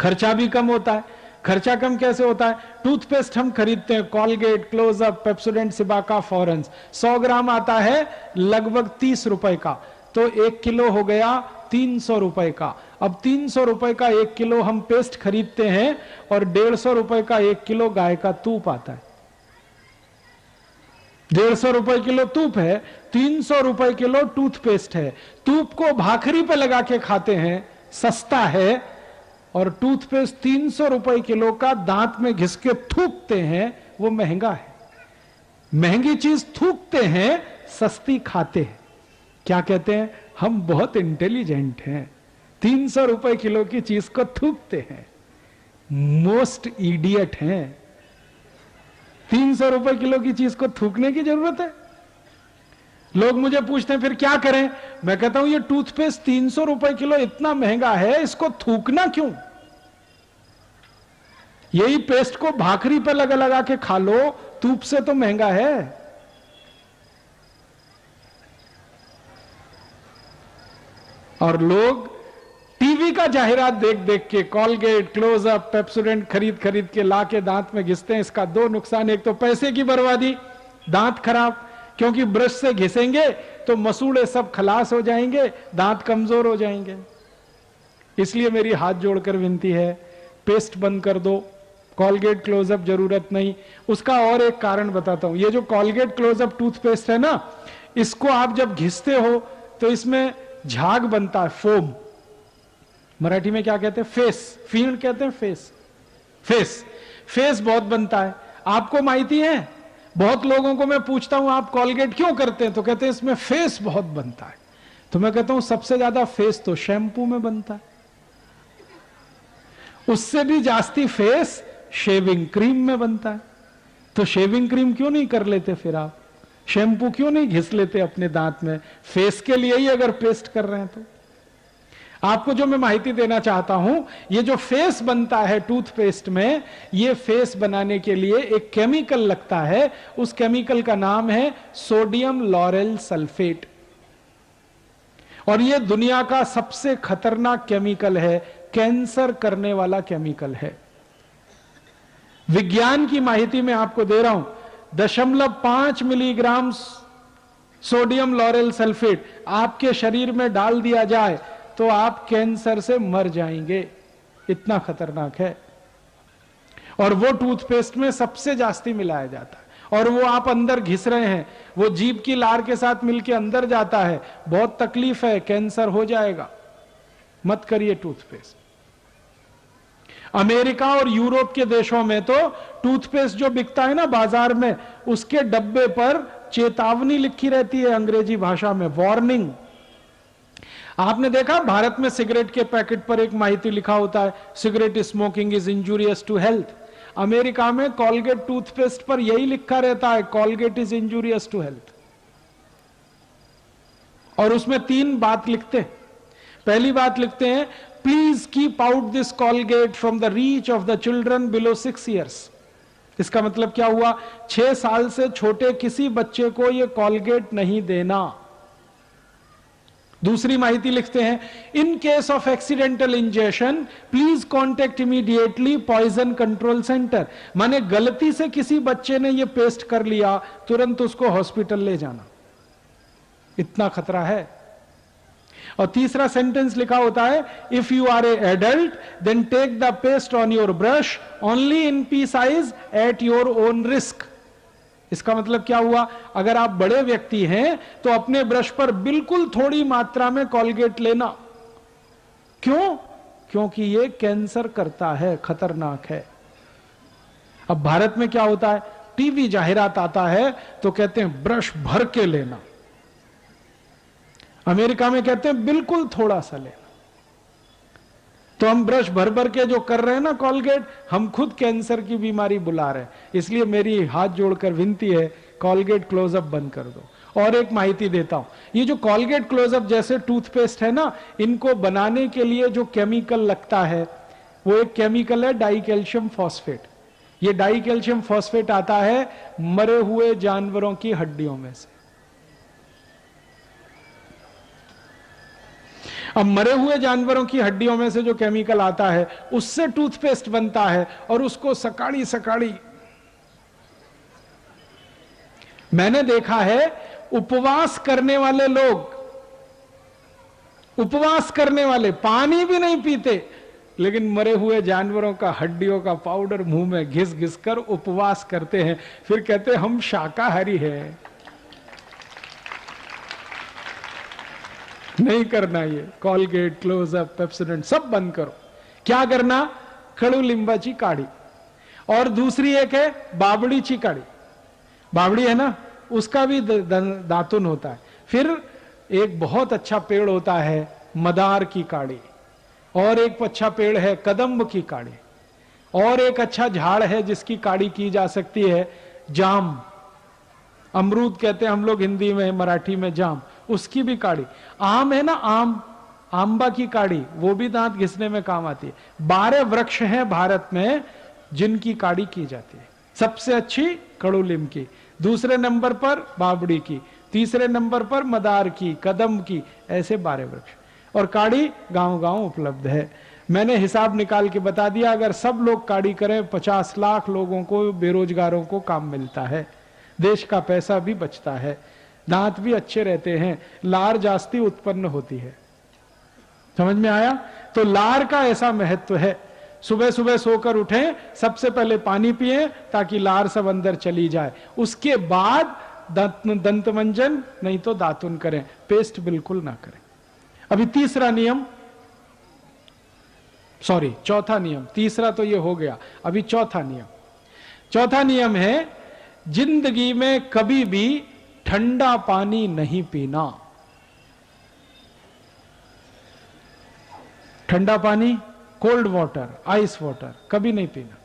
खर्चा भी कम होता है। खर्चा कम कैसे होता है? टूथपेस्ट हम खरीदते हैं, कॉलगेट, क्लोजअप, पेप्सोडेंट, सिबाका, फॉरेंस, 100 ग्राम आता है लगभग 30 रुपए का, तो 1 किलो हो गया 300 रुपए का। अब 300 रुपए का 1 किलो हम पेस्ट खरीदते हैं और 150 रुपए का 1 किलो गाय का तूप आता है। 150 रुपए किलो तूप है, 300 रुपए किलो टूथपेस्ट है। तूप को भाखरी पे लगा के खाते हैं, सस्ता है, और टूथपेस्ट 300 रुपए किलो का दांत में घिस के थूकते हैं, वो महंगा है। महंगी चीज थूकते हैं, सस्ती खाते हैं। क्या कहते हैं? हम बहुत इंटेलिजेंट हैं, 300 रुपए किलो की चीज को थूकते हैं, मोस्ट इडियट हैं। 300 रुपए किलो की चीज को थूकने की जरूरत है? लोग मुझे पूछते हैं फिर क्या करें? मैं कहता हूं ये टूथपेस्ट 300 रुपए किलो इतना महंगा है, इसको थूकना क्यों? यही पेस्ट को भाखरी पर लगा लगा के खा लो, तूप से तो महंगा है। और लोग टीवी का जाहिरात देख देख के कॉलगेट, क्लोजअप, पेप्सोडेंट खरीद के ला के दांत में घिसते हैं। इसका 2 नुकसान, एक तो पैसे की बर्बादी, दांत खराब, क्योंकि ब्रश से घिसेंगे तो मसूड़े सब खलास हो जाएंगे, दांत कमजोर हो जाएंगे। इसलिए मेरी हाथ जोड़कर विनती है, पेस्ट बंद कर दो, कॉलगेट, क्लोजअप जरूरत नहीं। उसका और एक कारण बताता हूं, ये जो कॉलगेट, क्लोजअप टूथपेस्ट है ना, इसको आप जब घिसते हो तो इसमें झाग बनता है, फोम। मराठी में क्या कहते हैं? फेस, फीण कहते हैं, फेस बहुत बनता है। आपको माहिती है? बहुत लोगों को मैं पूछता हूं आप कॉलगेट क्यों करते हैं, तो कहते हैं इसमें फेस बहुत बनता है। तो मैं कहता हूं सबसे ज्यादा फेस तो शैम्पू में बनता है, उससे भी जास्ती फेस शेविंग क्रीम में बनता है। तो शेविंग क्रीम क्यों नहीं कर लेते फिर आप? शैम्पू क्यों नहीं घिस लेते अपने दांत में? फेस के लिए ही अगर पेस्ट कर रहे हैं तो। आपको जो मैं माहिती देना चाहता हूं, ये जो फेस बनता है टूथपेस्ट में, ये फेस बनाने के लिए एक केमिकल लगता है, उस केमिकल का नाम है सोडियम लॉरेल सल्फेट। और ये दुनिया का सबसे खतरनाक केमिकल है, कैंसर करने वाला केमिकल है। विज्ञान की माहिती मैं आपको दे रहा हूं, 0.5 मिलीग्राम सोडियम लॉरेल सल्फेट आपके शरीर में डाल दिया जाए तो आप कैंसर से मर जाएंगे, इतना खतरनाक है। और वो टूथपेस्ट में सबसे जास्ती मिलाया जाता है। और वो आप अंदर घिस रहे हैं, वो जीभ की लार के साथ मिलके अंदर जाता है, बहुत तकलीफ है, कैंसर हो जाएगा, मत करिए टूथपेस्ट। अमेरिका और यूरोप के देशों में तो टूथपेस्ट जो बिकता है ना बाजार में, उसके डब्बे पर चेतावनी लिखी रहती है अंग्रेजी भाषा में, वार्निंग। आपने देखा भारत में सिगरेट के पैकेट पर एक माहिती लिखा होता है, cigarette smoking is injurious to health. America में कॉलगेट टूथपेस्ट पर यही लिखा रहता है, Colgate is injurious to health. और उसमें 3 बात लिखते हैं। पहली बात लिखते हैं, please keep out this Colgate from the reach of the children below 6 years. इसका मतलब क्या हुआ, 6 साल से छोटे किसी बच्चे को यह कॉलगेट नहीं देना। दूसरी माहिती लिखते हैं, in case of accidental injection please contact immediately poison control centre. माने गलती से किसी बच्चे ने यह पेस्ट कर लिया, तुरंत उसको हॉस्पिटल ले जाना, इतना खतरा है। और तीसरा सेंटेंस लिखा होता है, if you are a adult then take the paste on your brush only in pea size at your own risk. इसका मतलब क्या हुआ, अगर आप बड़े व्यक्ति हैं तो अपने ब्रश पर बिल्कुल थोड़ी मात्रा में कॉलगेट लेना। क्यों? क्योंकि ये कैंसर करता है, खतरनाक है। अब भारत में क्या होता है, टीवी जाहिरात आता है तो कहते हैं ब्रश भर के लेना, अमेरिका में कहते हैं बिल्कुल थोड़ा सा लेना। तो हम ब्रश भर भर के जो कर रहे हैं ना कॉलगेट, हम खुद कैंसर की बीमारी बुला रहे हैं। इसलिए मेरी हाथ जोड़कर विनती है, कॉलगेट क्लोजअप बंद कर दो। और एक माहिती देता हूं, ये जो कॉलगेट क्लोजअप जैसे टूथपेस्ट है ना, इनको बनाने के लिए जो केमिकल लगता है वो एक केमिकल है डाई कैल्शियम फॉस्फेट। ये डाई कैल्शियम फॉस्फेट आता है मरे हुए जानवरों की हड्डियों में से। अब मरे हुए जानवरों की हड्डियों में से जो केमिकल आता है उससे टूथपेस्ट बनता है, और उसको सकाड़ी सकाड़ी मैंने देखा है, उपवास करने वाले लोग, उपवास करने वाले पानी भी नहीं पीते, लेकिन मरे हुए जानवरों का हड्डियों का पाउडर मुंह में घिस घिस कर उपवास करते हैं, फिर कहते हैं हम शाकाहारी हैं। नहीं करना, ये कॉलगेट, क्लोजअप, पेप्सोडेंट सब बंद करो। क्या करना, खड़ू लिंबाची काढ़ी, और दूसरी एक है बाबड़ीची काढ़ी। बाबड़ी है ना, उसका भी दातुन होता है। फिर एक बहुत अच्छा पेड़ होता है मदार की काढ़ी, और एक अच्छा पेड़ है कदम्ब की काढ़ी, और एक अच्छा झाड़ है जिसकी काढ़ी की जा सकती है जाम, अमरूद कहते हैं हम लोग हिंदी में, मराठी में जाम, उसकी भी काढ़ी। आम है ना, आम, आंबा की काढ़ी, वो भी दांत घिसने में काम आती है। 12 वृक्ष हैं भारत में जिनकी काढ़ी की जाती है। सबसे अच्छी कड़ूलिम की, दूसरे नंबर पर बाबड़ी की, तीसरे नंबर पर मदार की, कदम की, ऐसे 12 वृक्ष। और काढ़ी गांव-गांव उपलब्ध है। मैंने हिसाब निकाल के बता दिया, अगर सब लोग काढ़ी करें 50 लाख लोगों को, बेरोजगारों को काम मिलता है, देश का पैसा भी बचता है, दांत भी अच्छे रहते हैं, लार जास्ती उत्पन्न होती है। समझ में आया? तो लार का ऐसा महत्व है। सुबह सुबह सोकर उठें, सबसे पहले पानी पिएं ताकि लार सब अंदर चली जाए, उसके बाद दंत मंजन नहीं तो दातुन करें, पेस्ट बिल्कुल ना करें। अभी तीसरा नियम, सॉरी चौथा नियम, तीसरा तो ये हो गया, अभी चौथा नियम। चौथा नियम है, जिंदगी में कभी भी ठंडा पानी नहीं पीना। ठंडा पानी, कोल्ड वाटर, आइस वाटर कभी नहीं पीना।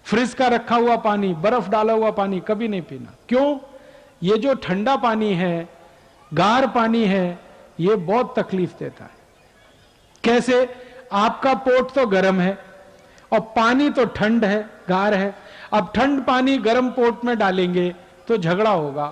फ्रिज का रखा हुआ पानी, बर्फ डाला हुआ पानी कभी नहीं पीना। क्यों? ये जो ठंडा पानी है, गार पानी है, ये बहुत तकलीफ देता है। कैसे? आपका पोट तो गर्म है और पानी तो ठंड है, गार है। अब ठंड पानी गर्म पोट में डालेंगे तो झगड़ा होगा।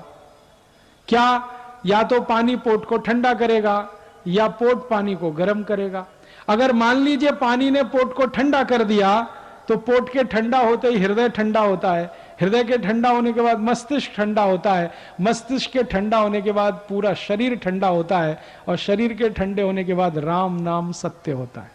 क्या? या तो पानी पोट को ठंडा करेगा या पोट पानी को गर्म करेगा। अगर मान लीजिए पानी ने पोट को ठंडा कर दिया तो पोट के ठंडा होते ही हृदय ठंडा होता है, हृदय के ठंडा होने के बाद मस्तिष्क ठंडा होता है, मस्तिष्क के ठंडा होने के बाद पूरा शरीर ठंडा होता है, और शरीर के ठंडे होने के बाद राम नाम सत्य होता है।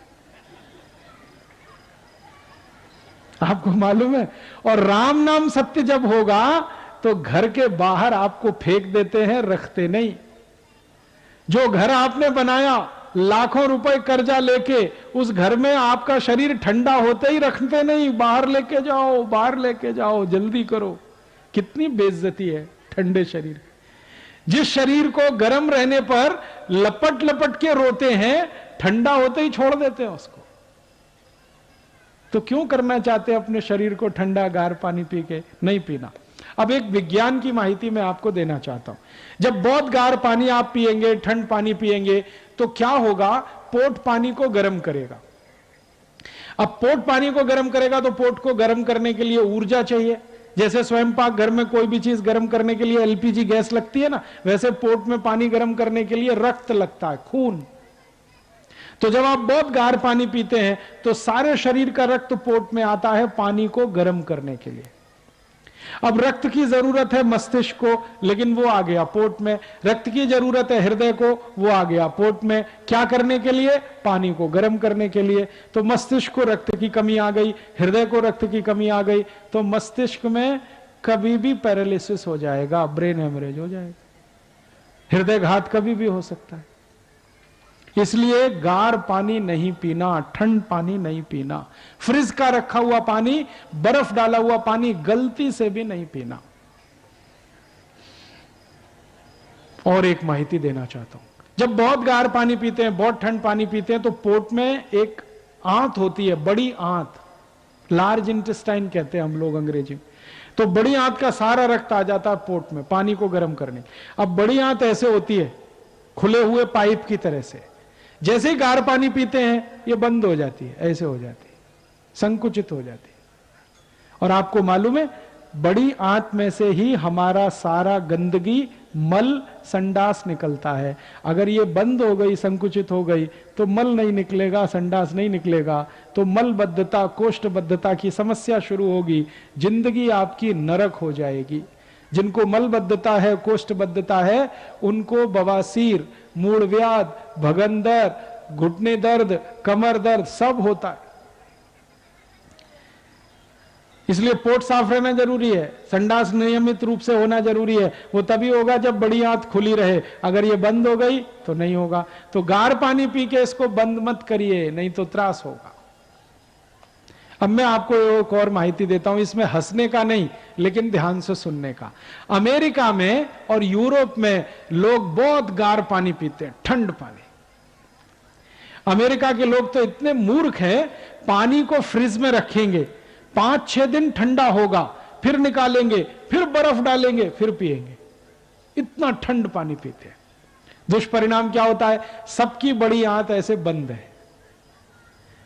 आपको मालूम है? और राम नाम सत्य जब होगा तो घर के बाहर आपको फेंक देते हैं, रखते नहीं। जो घर आपने बनाया लाखों रुपए कर्जा लेके, उस घर में आपका शरीर ठंडा होते ही रखते नहीं, बाहर लेके जाओ, बाहर लेके जाओ, जल्दी करो। कितनी बेइज्जती है ठंडे शरीर। जिस शरीर को गर्म रहने पर लपट लपट के रोते हैं, ठंडा होते ही छोड़ देते हैं उसको। तो क्यों करना चाहते हैं अपने शरीर को ठंडा गार पानी पी के? नहीं पीना। अब एक विज्ञान की माहिती मैं आपको देना चाहता हूं। जब बहुत गार पानी आप पिएंगे, ठंड पानी पिएंगे, तो क्या होगा? पोट पानी को गर्म करेगा। अब पोट पानी को गर्म करेगा तो पोट को गर्म करने के लिए ऊर्जा चाहिए। जैसे स्वयं पाक घर में कोई भी चीज गर्म करने के लिए एलपीजी गैस लगती है ना, वैसे पोट में पानी गर्म करने के लिए रक्त लगता है, खून। तो जब आप बहुत गार पानी पीते हैं तो सारे शरीर का रक्त पोट में आता है पानी को गर्म करने के लिए। अब रक्त की जरूरत है मस्तिष्क को, लेकिन वो आ गया पोट में। रक्त की जरूरत है हृदय को, वो आ गया पोट में। क्या करने के लिए? पानी को गर्म करने के लिए। तो मस्तिष्क को रक्त की कमी आ गई, हृदय को रक्त की कमी आ गई, तो मस्तिष्क में कभी भी पैरालिसिस हो जाएगा, ब्रेन हेमरेज हो जाएगा, हृदय घात कभी भी हो सकता है। इसलिए गार पानी नहीं पीना, ठंड पानी नहीं पीना, फ्रिज का रखा हुआ पानी, बर्फ डाला हुआ पानी गलती से भी नहीं पीना। और एक माहिती देना चाहता हूं। जब बहुत गार पानी पीते हैं, बहुत ठंड पानी पीते हैं, तो पोट में एक आंत होती है, बड़ी आंत, लार्ज इंटेस्टाइन कहते हैं हम लोग अंग्रेजी में। तो बड़ी आंत का सारा रक्त आ जाता है पोट में पानी को गर्म करने। अब बड़ी आंत ऐसे होती है, खुले हुए पाइप की तरह से। जैसे ही गार पानी पीते हैं ये बंद हो जाती है, ऐसे हो जाती है, संकुचित हो जाती है। और आपको मालूम है, बड़ी आंत में से ही हमारा सारा गंदगी, मल, संडास निकलता है। अगर ये बंद हो गई, संकुचित हो गई, तो मल नहीं निकलेगा, संडास नहीं निकलेगा, तो मलबद्धता, कोष्ठबद्धता की समस्या शुरू होगी। जिंदगी आपकी नरक हो जाएगी। जिनको मलबद्धता है, कोष्ठबद्धता है, उनको बवासीर, मूढ़व्याध, भगंदर, घुटने दर्द, कमर दर्द सब होता है। इसलिए पोट साफ रहना जरूरी है, संडास नियमित रूप से होना जरूरी है। वो तभी होगा जब बड़ी आंत खुली रहे। अगर ये बंद हो गई तो नहीं होगा। तो गार पानी पी के इसको बंद मत करिए, नहीं तो त्रास होगा। अब मैं आपको एक और माहिती देता हूं, इसमें हंसने का नहीं, लेकिन ध्यान से सुनने का। अमेरिका में और यूरोप में लोग बहुत गार पानी पीते हैं, ठंड पानी। अमेरिका के लोग तो इतने मूर्ख हैं, पानी को फ्रिज में रखेंगे, 5-6 दिन ठंडा होगा, फिर निकालेंगे, फिर बर्फ डालेंगे, फिर पिएंगे। इतना ठंड पानी पीते हैं। दुष्परिणाम क्या होता है? सबकी बड़ी आंत ऐसे बंद है।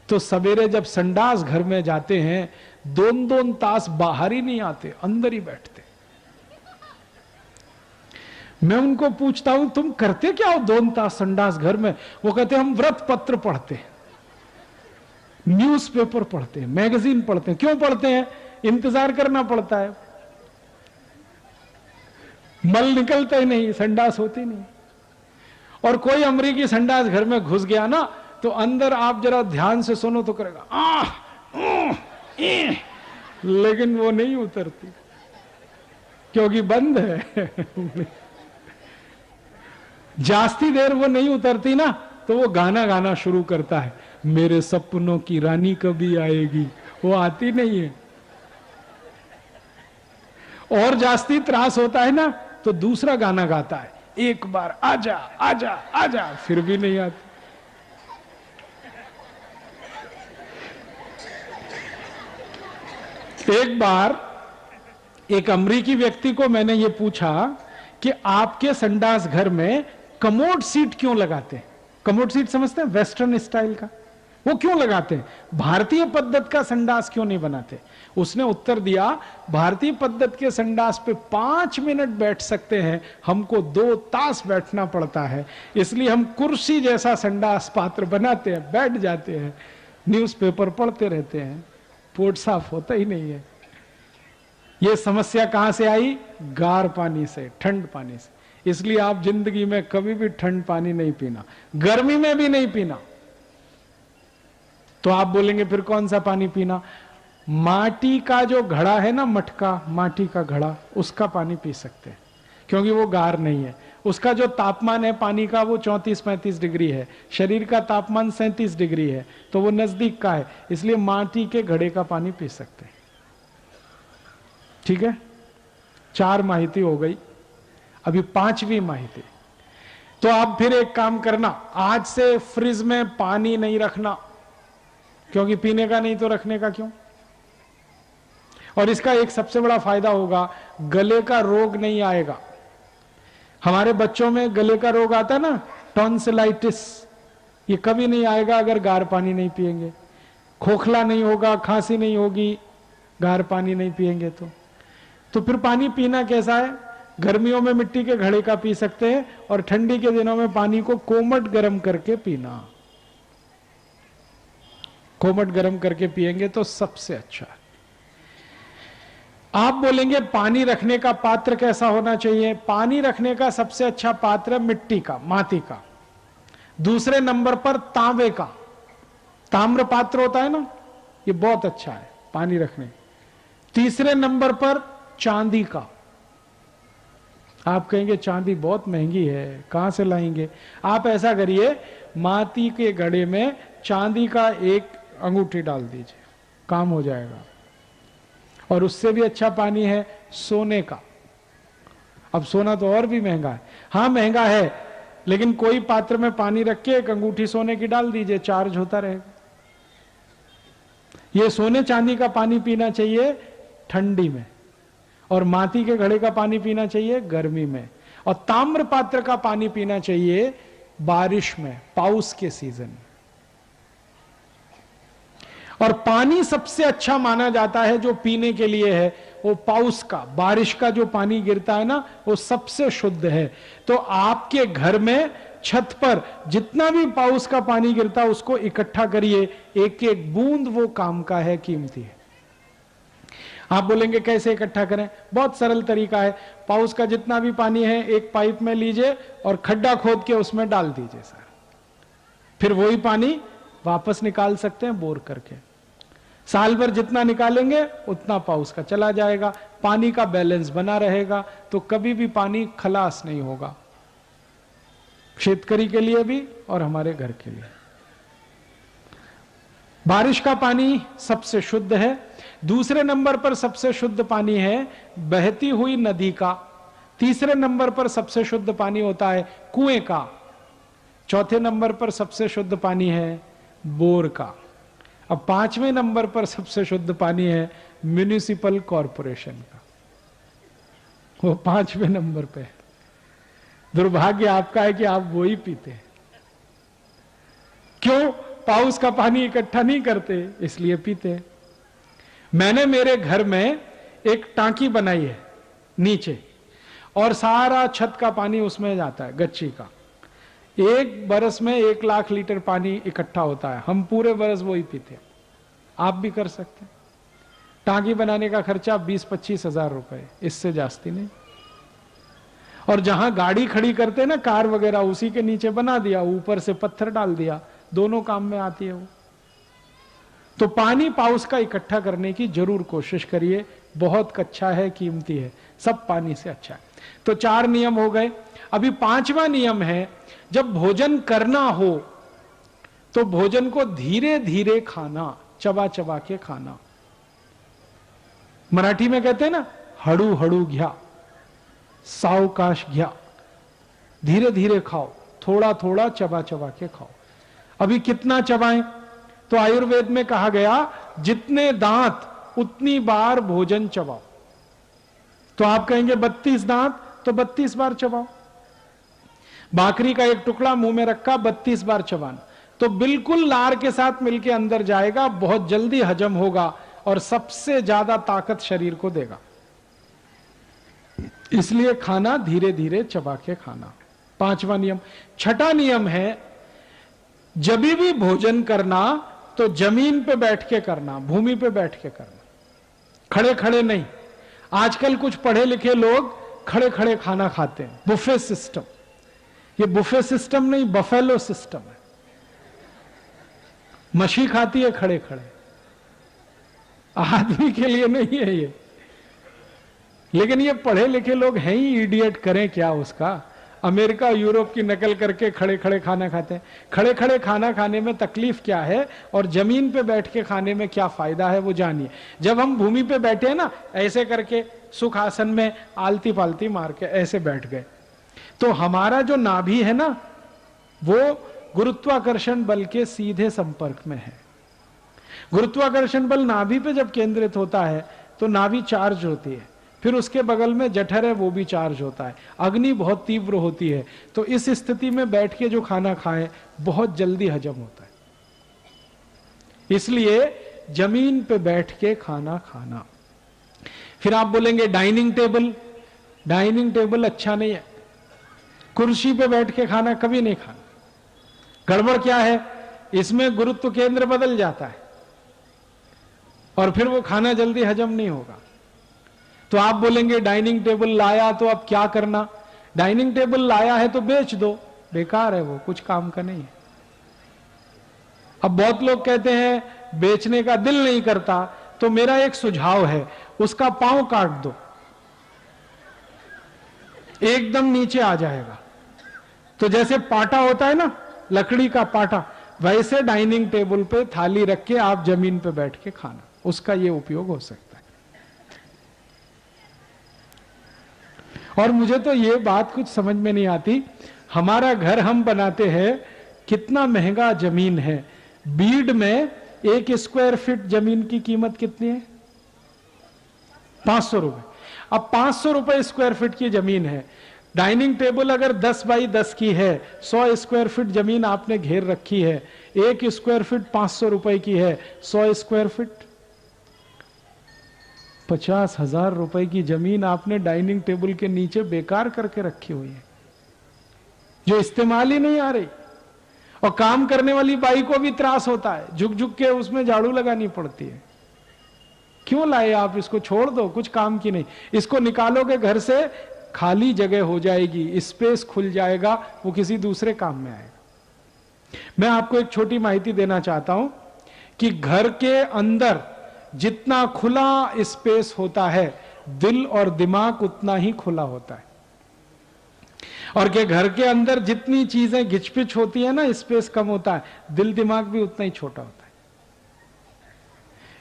तो सवेरे जब संडास घर में जाते हैं, 2-2 तास बाहर ही नहीं आते, अंदर ही बैठते। मैं उनको पूछता हूं, तुम करते क्या हो 2 तास संडास घर में? वो कहते हम व्रत पत्र पढ़ते हैं, न्यूज़पेपर पढ़ते हैं, मैगजीन पढ़ते हैं। क्यों पढ़ते हैं? इंतजार करना पड़ता है, मल निकलता ही नहीं, संडास होती नहीं। और कोई अमरीकी संडास घर में घुस गया ना, तो अंदर आप जरा ध्यान से सुनो तो करेगा लेकिन वो नहीं उतरती, क्योंकि बंद है। जास्ती देर वो नहीं उतरती ना, तो वो गाना गाना शुरू करता है, मेरे सपनों की रानी कभी आएगी। वो आती नहीं है। और जास्ती त्रास होता है ना, तो दूसरा गाना गाता है, एक बार आजा आजा आजा, फिर भी नहीं आती। एक बार एक अमरीकी व्यक्ति को मैंने ये पूछा कि आपके संडास घर में कमोड सीट क्यों लगाते हैं? कमोड सीट समझते हैं, वेस्टर्न स्टाइल का, वो क्यों लगाते हैं? भारतीय पद्धत का संडास क्यों नहीं बनाते? उसने उत्तर दिया, भारतीय पद्धत के संडास पे 5 मिनट बैठ सकते हैं, हमको 2 तास बैठना पड़ता है, इसलिए हम कुर्सी जैसा संडास पात्र बनाते हैं, बैठ जाते हैं, न्यूज़पेपर पढ़ते रहते हैं, पोट साफ होता ही नहीं है। यह समस्या कहां से आई? गार पानी से, ठंड पानी से। इसलिए आप जिंदगी में कभी भी ठंड पानी नहीं पीना, गर्मी में भी नहीं पीना। तो आप बोलेंगे फिर कौन सा पानी पीना? माटी का जो घड़ा है ना, मटका, माटी का घड़ा, उसका पानी पी सकते हैं, क्योंकि वो गार नहीं है। उसका जो तापमान है पानी का वो 34-35 डिग्री है, शरीर का तापमान 37 डिग्री है, तो वो नजदीक का है, इसलिए माटी के घड़े का पानी पी सकते हैं। ठीक है, 4 माहिती हो गई, अभी 5वीं माहिती। तो आप फिर एक काम करना, आज से फ्रिज में पानी नहीं रखना, क्योंकि पीने का नहीं तो रखने का क्यों। और इसका एक सबसे बड़ा फायदा होगा, गले का रोग नहीं आएगा। हमारे बच्चों में गले का रोग आता है ना, टॉन्सिलाइटिस, ये कभी नहीं आएगा अगर गार पानी नहीं पिएंगे। खोखला नहीं होगा, खांसी नहीं होगी, गार पानी नहीं पिएंगे तो फिर पानी पीना कैसा है? गर्मियों में मिट्टी के घड़े का पी सकते हैं, और ठंडी के दिनों में पानी को कोमट गर्म करके पीना। कोमट गर्म करके पिएंगे तो सबसे अच्छा है। आप बोलेंगे पानी रखने का पात्र कैसा होना चाहिए? पानी रखने का सबसे अच्छा पात्र मिट्टी का, माटी का। दूसरे नंबर पर तांबे का, ताम्र पात्र होता है ना, ये बहुत अच्छा है पानी रखने। तीसरे नंबर पर चांदी का। आप कहेंगे चांदी बहुत महंगी है, कहां से लाएंगे? आप ऐसा करिए, माटी के घड़े में चांदी का एक अंगूठी डाल दीजिए, काम हो जाएगा। और उससे भी अच्छा पानी है सोने का। अब सोना तो और भी महंगा है, हाँ महंगा है, लेकिन कोई पात्र में पानी रख के एक अंगूठी सोने की डाल दीजिए, चार्ज होता रहेगा। ये सोने चांदी का पानी पीना चाहिए ठंडी में, और माटी के घड़े का पानी पीना चाहिए गर्मी में, और ताम्र पात्र का पानी पीना चाहिए बारिश में, पाउस के सीजन में। और पानी सबसे अच्छा माना जाता है जो पीने के लिए है, वो पाउस का, बारिश का जो पानी गिरता है ना, वो सबसे शुद्ध है। तो आपके घर में छत पर जितना भी पाउस का पानी गिरता है उसको इकट्ठा करिए, एक एक बूंद वो काम का है, कीमती है। आप बोलेंगे कैसे इकट्ठा करें? बहुत सरल तरीका है। पाउस का जितना भी पानी है एक पाइप में लीजिए और खड्डा खोद के उसमें डाल दीजिए सर, फिर वही पानी वापस निकाल सकते हैं बोर करके। साल भर जितना निकालेंगे उतना पाउस का चला जाएगा, पानी का बैलेंस बना रहेगा, तो कभी भी पानी खलास नहीं होगा, शेतकरी के लिए भी और हमारे घर के लिए। बारिश का पानी सबसे शुद्ध है। दूसरे नंबर पर सबसे शुद्ध पानी है बहती हुई नदी का। तीसरे नंबर पर सबसे शुद्ध पानी होता है कुएं का। चौथे नंबर पर सबसे शुद्ध पानी है बोर का। अब 5वें नंबर पर सबसे शुद्ध पानी है म्युनिसिपल कॉरपोरेशन का, वो 5वें नंबर पे है। दुर्भाग्य आपका है कि आप वो ही पीते हैं। क्यों? पाउस का पानी इकट्ठा नहीं करते, इसलिए पीते हैं। मैंने मेरे घर में एक टांकी बनाई है नीचे, और सारा छत का पानी उसमें जाता है, गच्ची का। एक बरस में 1 लाख लीटर पानी इकट्ठा होता है, हम पूरे बरस वो ही पीते हैं। आप भी कर सकते हैं। टांकी बनाने का खर्चा 20-25 हजार रुपए, इससे जास्ती नहीं। और जहां गाड़ी खड़ी करते हैं ना, कार वगैरह, उसी के नीचे बना दिया, ऊपर से पत्थर डाल दिया, दोनों काम में आती है वो। तो पानी पाउस का इकट्ठा करने की जरूर कोशिश करिए, बहुत अच्छा है, कीमती है, सब पानी से अच्छा है। तो 4 नियम हो गए। अभी 5वां नियम है, जब भोजन करना हो तो भोजन को धीरे धीरे खाना, चबा चबा के खाना। मराठी में कहते हैं ना, हड़ू हड़ू घ्या, सावकाश घ्या, धीरे धीरे खाओ, थोड़ा थोड़ा चबा चबा के खाओ। अभी कितना चबाएं? तो आयुर्वेद में कहा गया जितने दांत उतनी बार भोजन चबाओ। तो आप कहेंगे 32 दांत, तो 32 बार चबाओ। बाकरी का एक टुकड़ा मुंह में रखा, 32 बार चबाना, तो बिल्कुल लार के साथ मिलके अंदर जाएगा, बहुत जल्दी हजम होगा और सबसे ज्यादा ताकत शरीर को देगा। इसलिए खाना धीरे धीरे चबा के खाना, 5वां नियम। 6ठा नियम है, जब भी भोजन करना तो जमीन पे बैठ के करना, भूमि पे बैठ के करना, खड़े खड़े नहीं। आजकल कुछ पढ़े लिखे लोग खड़े खड़े खाना खाते हैं, बुफे सिस्टम। ये बुफे सिस्टम नहीं, बफेलो सिस्टम है। मछली खाती है खड़े खड़े, आदमी के लिए नहीं है ये। लेकिन ये पढ़े लिखे लोग हैं ही इडियट, करें क्या उसका। अमेरिका यूरोप की नकल करके खड़े खड़े खाना खाते हैं। खड़े खड़े खाना खाने में तकलीफ क्या है और जमीन पे बैठ के खाने में क्या फायदा है वो जानिए। जब हम भूमि पे बैठे हैं ना, ऐसे करके सुख आसन में आलती पालती मार के ऐसे बैठ गए, तो हमारा जो नाभि है ना वो गुरुत्वाकर्षण बल के सीधे संपर्क में है। गुरुत्वाकर्षण बल नाभि पे जब केंद्रित होता है तो नाभि चार्ज होती है, फिर उसके बगल में जठर है वो भी चार्ज होता है, अग्नि बहुत तीव्र होती है। तो इस स्थिति में बैठ के जो खाना खाएं बहुत जल्दी हजम होता है। इसलिए जमीन पे बैठ के खाना खाना। फिर आप बोलेंगे डाइनिंग टेबल, डाइनिंग टेबल अच्छा नहीं है, कुर्सी पे बैठ के खाना कभी नहीं खाना। गड़बड़ क्या है, इसमें गुरुत्व केंद्र बदल जाता है और फिर वो खाना जल्दी हजम नहीं होगा। तो आप बोलेंगे डाइनिंग टेबल लाया तो अब क्या करना। डाइनिंग टेबल लाया है तो बेच दो, बेकार है वो, कुछ काम का नहीं है। अब बहुत लोग कहते हैं बेचने का दिल नहीं करता, तो मेरा एक सुझाव है, उसका पांव काट दो, एकदम नीचे आ जाएगा। तो जैसे पाटा होता है ना, लकड़ी का पाटा, वैसे डाइनिंग टेबल पे थाली रख के आप जमीन पे बैठ के खाना, उसका ये उपयोग हो सकता है। और मुझे तो ये बात कुछ समझ में नहीं आती, हमारा घर हम बनाते हैं, कितना महंगा जमीन है। बीड में 1 स्क्वायर फीट जमीन की कीमत कितनी है? 500 रुपए। अब 500 रुपए स्क्वायर फीट की जमीन है। डाइनिंग टेबल अगर 10 बाई 10 की है, 100 स्क्वायर फीट जमीन आपने घेर रखी है, 1 स्क्वायर फीट 500 रुपए की है, 100 स्क्वायर फीट 50,000 रुपए की जमीन आपने डाइनिंग टेबल के नीचे बेकार करके रखी हुई है, जो इस्तेमाल ही नहीं आ रही। और काम करने वाली बाई को भी त्रास होता है, झुक झुक के उसमें झाड़ू लगानी पड़ती है। क्यों लाए आप इसको, छोड़ दो, कुछ काम की नहीं। इसको निकालोगे घर से, खाली जगह हो जाएगी, स्पेस खुल जाएगा, वो किसी दूसरे काम में आएगा। मैं आपको एक छोटी माहिती देना चाहता हूं कि घर के अंदर जितना खुला स्पेस होता है, दिल और दिमाग उतना ही खुला होता है। और कि घर के अंदर जितनी चीजें घिचपिच होती है ना, स्पेस कम होता है, दिल दिमाग भी उतना ही छोटा होता है।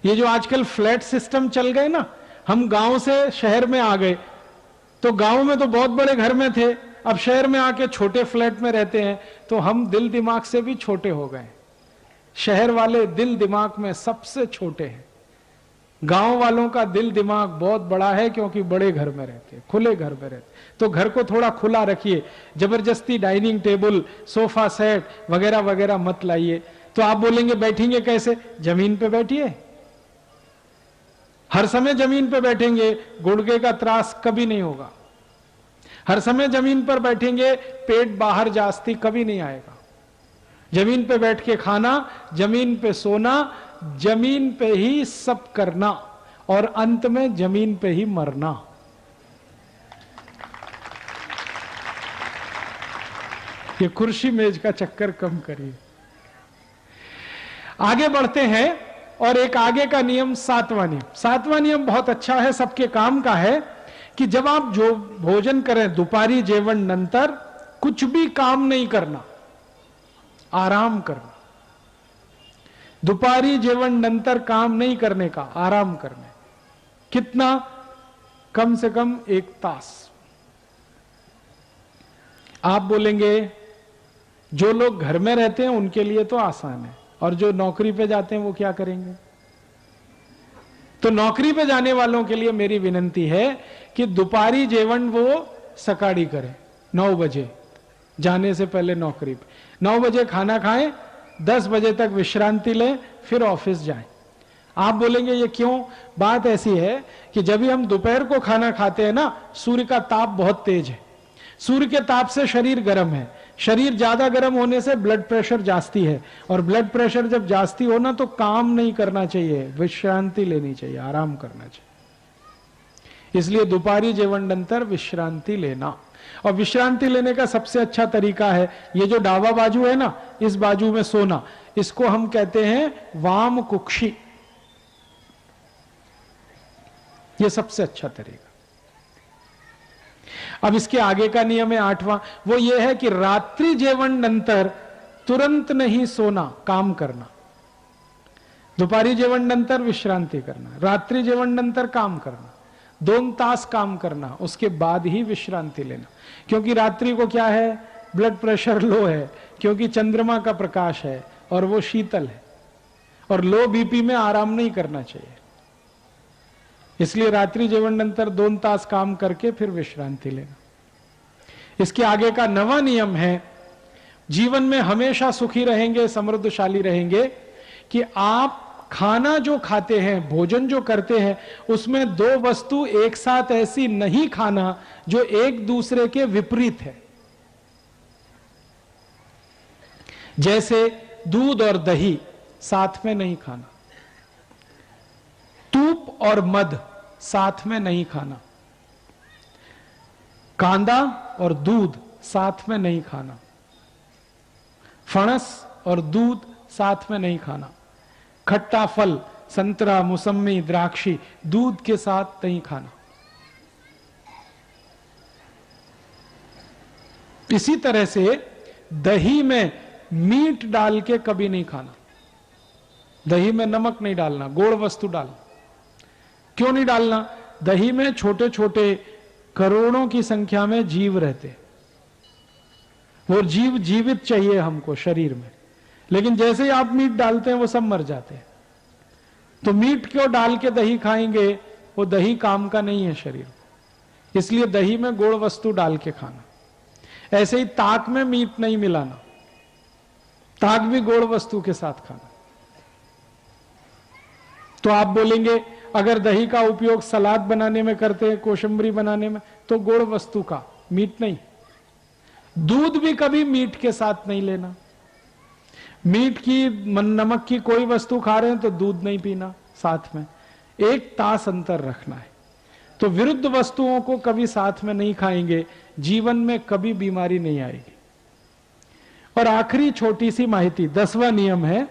ये जो आजकल फ्लैट सिस्टम चल गए ना, हम गांव से शहर में आ गए, तो गांव में तो बहुत बड़े घर में थे, अब शहर में आके छोटे फ्लैट में रहते हैं, तो हम दिल दिमाग से भी छोटे हो गए। शहर वाले दिल दिमाग में सबसे छोटे हैं, गांव वालों का दिल दिमाग बहुत बड़ा है, क्योंकि बड़े घर में रहते, खुले घर में रहते। तो घर को थोड़ा खुला रखिए, जबरदस्ती डाइनिंग टेबल, सोफा सेट वगैरह वगैरह मत लाइए। तो आप बोलेंगे बैठेंगे कैसे, जमीन पे बैठिए, हर समय जमीन पे बैठेंगे, गुड़गे का त्रास कभी नहीं होगा। हर समय जमीन पर बैठेंगे, पेट बाहर जास्ती कभी नहीं आएगा। जमीन पे बैठ के खाना, जमीन पे सोना, जमीन पे ही सब करना, और अंत में जमीन पे ही मरना। ये कुर्सी मेज का चक्कर कम करिए। आगे बढ़ते हैं, और एक आगे का नियम, 7वां नियम। 7वां नियम बहुत अच्छा है, सबके काम का है, कि जब आप जो भोजन करें, दुपारी जेवण नंतर कुछ भी काम नहीं करना, आराम करना। दुपारी जेवण नंतर काम नहीं करने का, आराम करने। कितना? कम से कम 1 तास। आप बोलेंगे जो लोग घर में रहते हैं उनके लिए तो आसान है, और जो नौकरी पे जाते हैं वो क्या करेंगे? तो नौकरी पे जाने वालों के लिए मेरी विनंती है कि दोपहरी जेवण वो सकाड़ी करें, 9 बजे जाने से पहले नौकरी पे 9 बजे खाना खाएं, 10 बजे तक विश्रांति लें, फिर ऑफिस जाएं। आप बोलेंगे ये क्यों? बात ऐसी है कि जब भी हम दोपहर को खाना खाते हैं ना, सूर्य का ताप बहुत तेज है, सूर्य के ताप से शरीर गर्म है, शरीर ज्यादा गर्म होने से ब्लड प्रेशर जास्ती है, और ब्लड प्रेशर जब जास्ती हो ना तो काम नहीं करना चाहिए, विश्रांति लेनी चाहिए, आराम करना चाहिए। इसलिए दोपहरी जेवण नंतर विश्रांति लेना, और विश्रांति लेने का सबसे अच्छा तरीका है ये जो डावा बाजू है ना, इस बाजू में सोना, इसको हम कहते हैं वाम कुक्षी। यह सबसे अच्छा तरीका। अब इसके आगे का नियम है 8वां, वो ये है कि रात्रि जेवण नंतर तुरंत नहीं सोना, काम करना। दुपारी जेवण नंतर विश्रांति करना, रात्रि जेवण नंतर काम करना, 2 तास काम करना, उसके बाद ही विश्रांति लेना। क्योंकि रात्रि को क्या है, ब्लड प्रेशर लो है, क्योंकि चंद्रमा का प्रकाश है और वो शीतल है, और लो बीपी में आराम नहीं करना चाहिए। इसलिए रात्रि जेवण नंतर 2 तास काम करके फिर विश्रांति लेना। इसके आगे का 9वां नियम है, जीवन में हमेशा सुखी रहेंगे, समृद्धशाली रहेंगे, कि आप खाना जो खाते हैं, भोजन जो करते हैं, उसमें 2 वस्तु एक साथ ऐसी नहीं खाना जो एक दूसरे के विपरीत है। जैसे दूध और दही साथ में नहीं खाना, तूप और मध साथ में नहीं खाना, कांदा और दूध साथ में नहीं खाना, फणस और दूध साथ में नहीं खाना, खट्टा फल संतरा, मौसमी, द्राक्षी दूध के साथ नहीं खाना। इसी तरह से दही में मीट डाल के कभी नहीं खाना, दही में नमक नहीं डालना, गोड़ वस्तु डालना। क्यों नहीं डालना? दही में छोटे छोटे करोड़ों की संख्या में जीव रहते, वो जीव जीवित चाहिए हमको शरीर में, लेकिन जैसे ही आप मीट डालते हैं वो सब मर जाते हैं। तो मीट क्यों डाल के दही खाएंगे? वो दही काम का नहीं है शरीर, इसलिए दही में गोड़ वस्तु डाल के खाना। ऐसे ही ताक में मीट नहीं मिलाना, ताक भी गोड़ वस्तु के साथ खाना। तो आप बोलेंगे अगर दही का उपयोग सलाद बनाने में करते हैं, कोशिम्बरी बनाने में, तो गोड़ वस्तु का, मीट नहीं। दूध भी कभी मीट के साथ नहीं लेना। मीट की, नमक की कोई वस्तु खा रहे हैं तो दूध नहीं पीना साथ में, 1 तास अंतर रखना है। तो विरुद्ध वस्तुओं को कभी साथ में नहीं खाएंगे, जीवन में कभी बीमारी नहीं आएगी। और आखिरी छोटी सी माहिती, 10वां नियम है,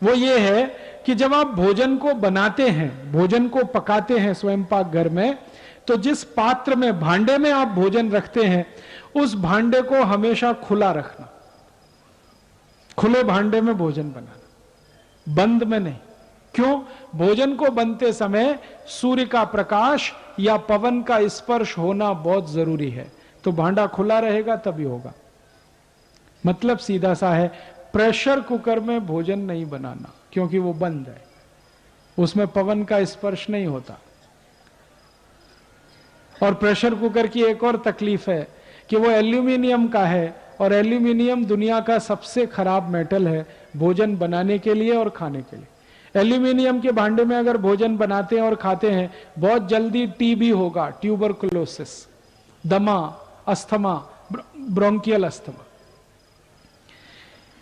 वो ये है कि जब आप भोजन को बनाते हैं, भोजन को पकाते हैं स्वयं पाक घर में, तो जिस पात्र में, भांडे में आप भोजन रखते हैं, उस भांडे को हमेशा खुला रखना। खुले भांडे में भोजन बनाना, बंद में नहीं। क्यों? भोजन को बनते समय सूर्य का प्रकाश या पवन का स्पर्श होना बहुत जरूरी है, तो भांडा खुला रहेगा तभी होगा। मतलब सीधा सा है, प्रेशर कुकर में भोजन नहीं बनाना, क्योंकि वो बंद है, उसमें पवन का स्पर्श नहीं होता। और प्रेशर कुकर की एक और तकलीफ है कि वो एल्यूमिनियम का है, और एल्यूमिनियम दुनिया का सबसे खराब मेटल है भोजन बनाने के लिए और खाने के लिए। एल्यूमिनियम के भांडे में अगर भोजन बनाते हैं और खाते हैं, बहुत जल्दी टीबी होगा, ट्यूबरकुलोसिस, दमा, अस्थमा, ब्रोंकियल अस्थमा।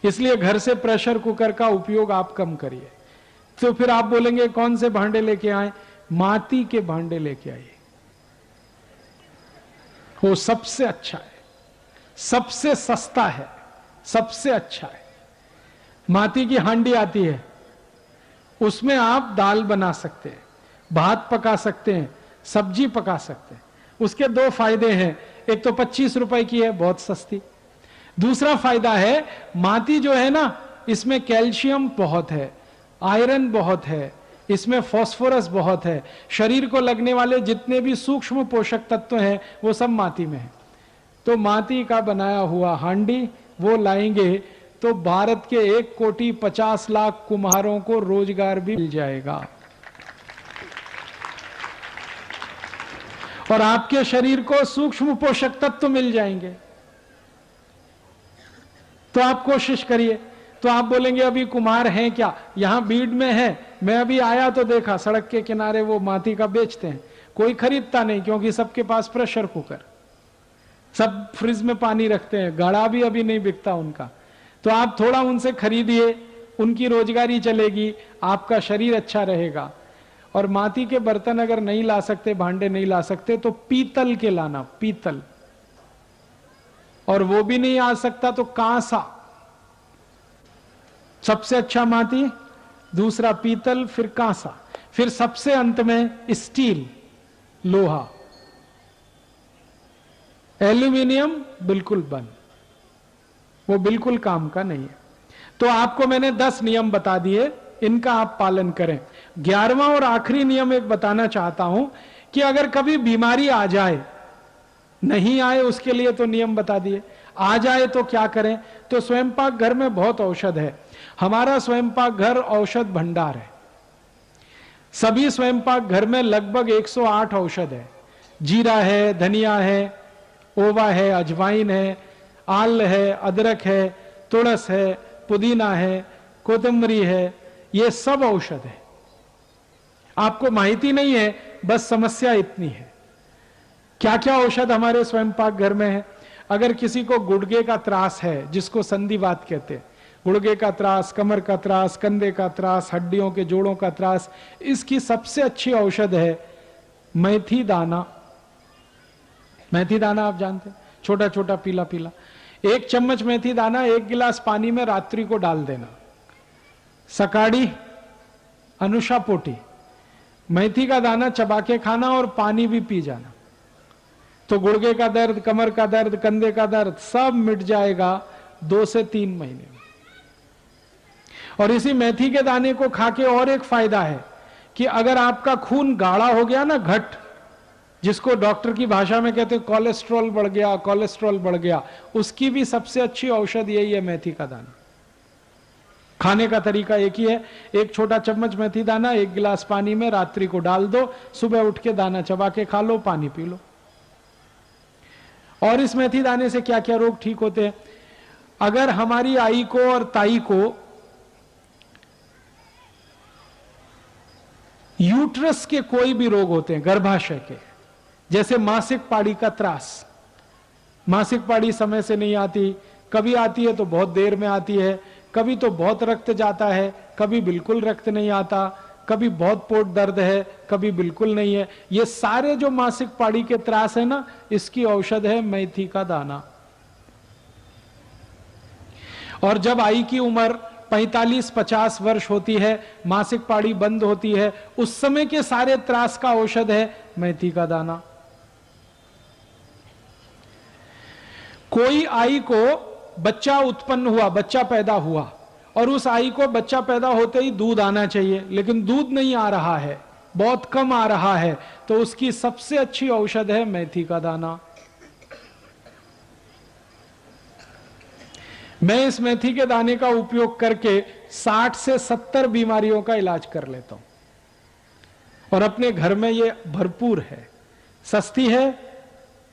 इसलिए घर से प्रेशर कुकर का उपयोग आप कम करिए। तो फिर आप बोलेंगे कौन से भांडे लेके आए? माटी के भांडे लेके आइए, वो सबसे अच्छा है, सबसे सस्ता है, सबसे अच्छा है। माटी की हांडी आती है, उसमें आप दाल बना सकते हैं, भात पका सकते हैं, सब्जी पका सकते हैं। उसके 2 फायदे हैं, एक तो 25 रुपए की है, बहुत सस्ती। दूसरा फायदा है, माटी जो है ना, इसमें कैल्शियम बहुत है, आयरन बहुत है, इसमें फास्फोरस बहुत है, शरीर को लगने वाले जितने भी सूक्ष्म पोषक तत्व हैं वो सब माटी में है। तो माटी का बनाया हुआ हांडी वो लाएंगे तो भारत के 1,50,00,000 कुम्हारों को रोजगार भी मिल जाएगा, और आपके शरीर को सूक्ष्म पोषक तत्व मिल जाएंगे। तो आप कोशिश करिए। तो आप बोलेंगे अभी कुम्हार हैं क्या? यहां बीड में है, मैं अभी आया तो देखा सड़क के किनारे वो माटी का बेचते हैं, कोई खरीदता नहीं, क्योंकि सबके पास प्रेशर कुकर, सब फ्रिज में पानी रखते हैं, गाड़ा भी अभी नहीं बिकता उनका। तो आप थोड़ा उनसे खरीदिए, उनकी रोजगारी चलेगी, आपका शरीर अच्छा रहेगा। और माटी के बर्तन अगर नहीं ला सकते, भांडे नहीं ला सकते, तो पीतल के लाना, पीतल। और वो भी नहीं आ सकता तो कांसा, सबसे अच्छा माटी, दूसरा पीतल, फिर कांसा, फिर सबसे अंत में स्टील, लोहा, एल्यूमिनियम बिल्कुल बंद, वो बिल्कुल काम का नहीं है। तो आपको मैंने 10 नियम बता दिए, इनका आप पालन करें। 11वां और आखिरी नियम एक बताना चाहता हूं कि अगर कभी बीमारी आ जाए, नहीं आए उसके लिए तो नियम बता दिए, आ जाए तो क्या करें। तो स्वयंपाक घर में बहुत औषध है। हमारा स्वयंपाक घर औषध भंडार है। सभी स्वयंपाक घर में लगभग 108 औषध है। जीरा है, धनिया है, ओवा है, अजवाइन है, आल है, अदरक है, तुलस है, पुदीना है, कोतंबरी है, ये सब औषध है। आपको माहिती नहीं है, बस समस्या इतनी है। क्या क्या औषध हमारे स्वयंपाक घर में है। अगर किसी को गुर्दे का त्रास है, जिसको संधिवात कहते हैं, गुर्दे का त्रास, कमर का त्रास, कंधे का त्रास, हड्डियों के जोड़ों का त्रास, इसकी सबसे अच्छी औषध है मेथी दाना। मेथी दाना आप जानते हैं, छोटा छोटा पीला पीला। 1 चम्मच मेथी दाना 1 गिलास पानी में रात्रि को डाल देना। सकाड़ी अनुषा पोटी मेथी का दाना चबा के खाना और पानी भी पी जाना, तो गुर्दे का दर्द, कमर का दर्द, कंधे का दर्द सब मिट जाएगा 2 से 3 महीने में। और इसी मेथी के दाने को खा के और एक फायदा है कि अगर आपका खून गाढ़ा हो गया ना, घट, जिसको डॉक्टर की भाषा में कहते हैं कोलेस्ट्रॉल बढ़ गया, कोलेस्ट्रॉल बढ़ गया, उसकी भी सबसे अच्छी औषध यही है मेथी का दाना। खाने का तरीका एक ही है, 1 छोटा चम्मच मेथी दाना 1 गिलास पानी में रात्रि को डाल दो, सुबह उठ के दाना चबा के खा लो, पानी पी लो। और इस मेथी दाने से क्या क्या रोग ठीक होते हैं। अगर हमारी आई को और ताई को यूट्रस के कोई भी रोग होते हैं, गर्भाशय के, जैसे मासिक पाड़ी का त्रास, मासिक पाड़ी समय से नहीं आती, कभी आती है तो बहुत देर में आती है, कभी तो बहुत रक्त जाता है, कभी बिल्कुल रक्त नहीं आता, कभी बहुत पोट दर्द है, कभी बिल्कुल नहीं है, ये सारे जो मासिक पाड़ी के त्रास है ना, इसकी औषध है मेथी का दाना। और जब आई की उम्र 45-50 वर्ष होती है, मासिक पाड़ी बंद होती है, उस समय के सारे त्रास का औषध है मेथी का दाना। कोई आई को बच्चा उत्पन्न हुआ, बच्चा पैदा हुआ, और उस आई को बच्चा पैदा होते ही दूध आना चाहिए, लेकिन दूध नहीं आ रहा है, बहुत कम आ रहा है, तो उसकी सबसे अच्छी औषध है मेथी का दाना। मैं इस मेथी के दाने का उपयोग करके 60 से 70 बीमारियों का इलाज कर लेता हूं, और अपने घर में ये भरपूर है, सस्ती है,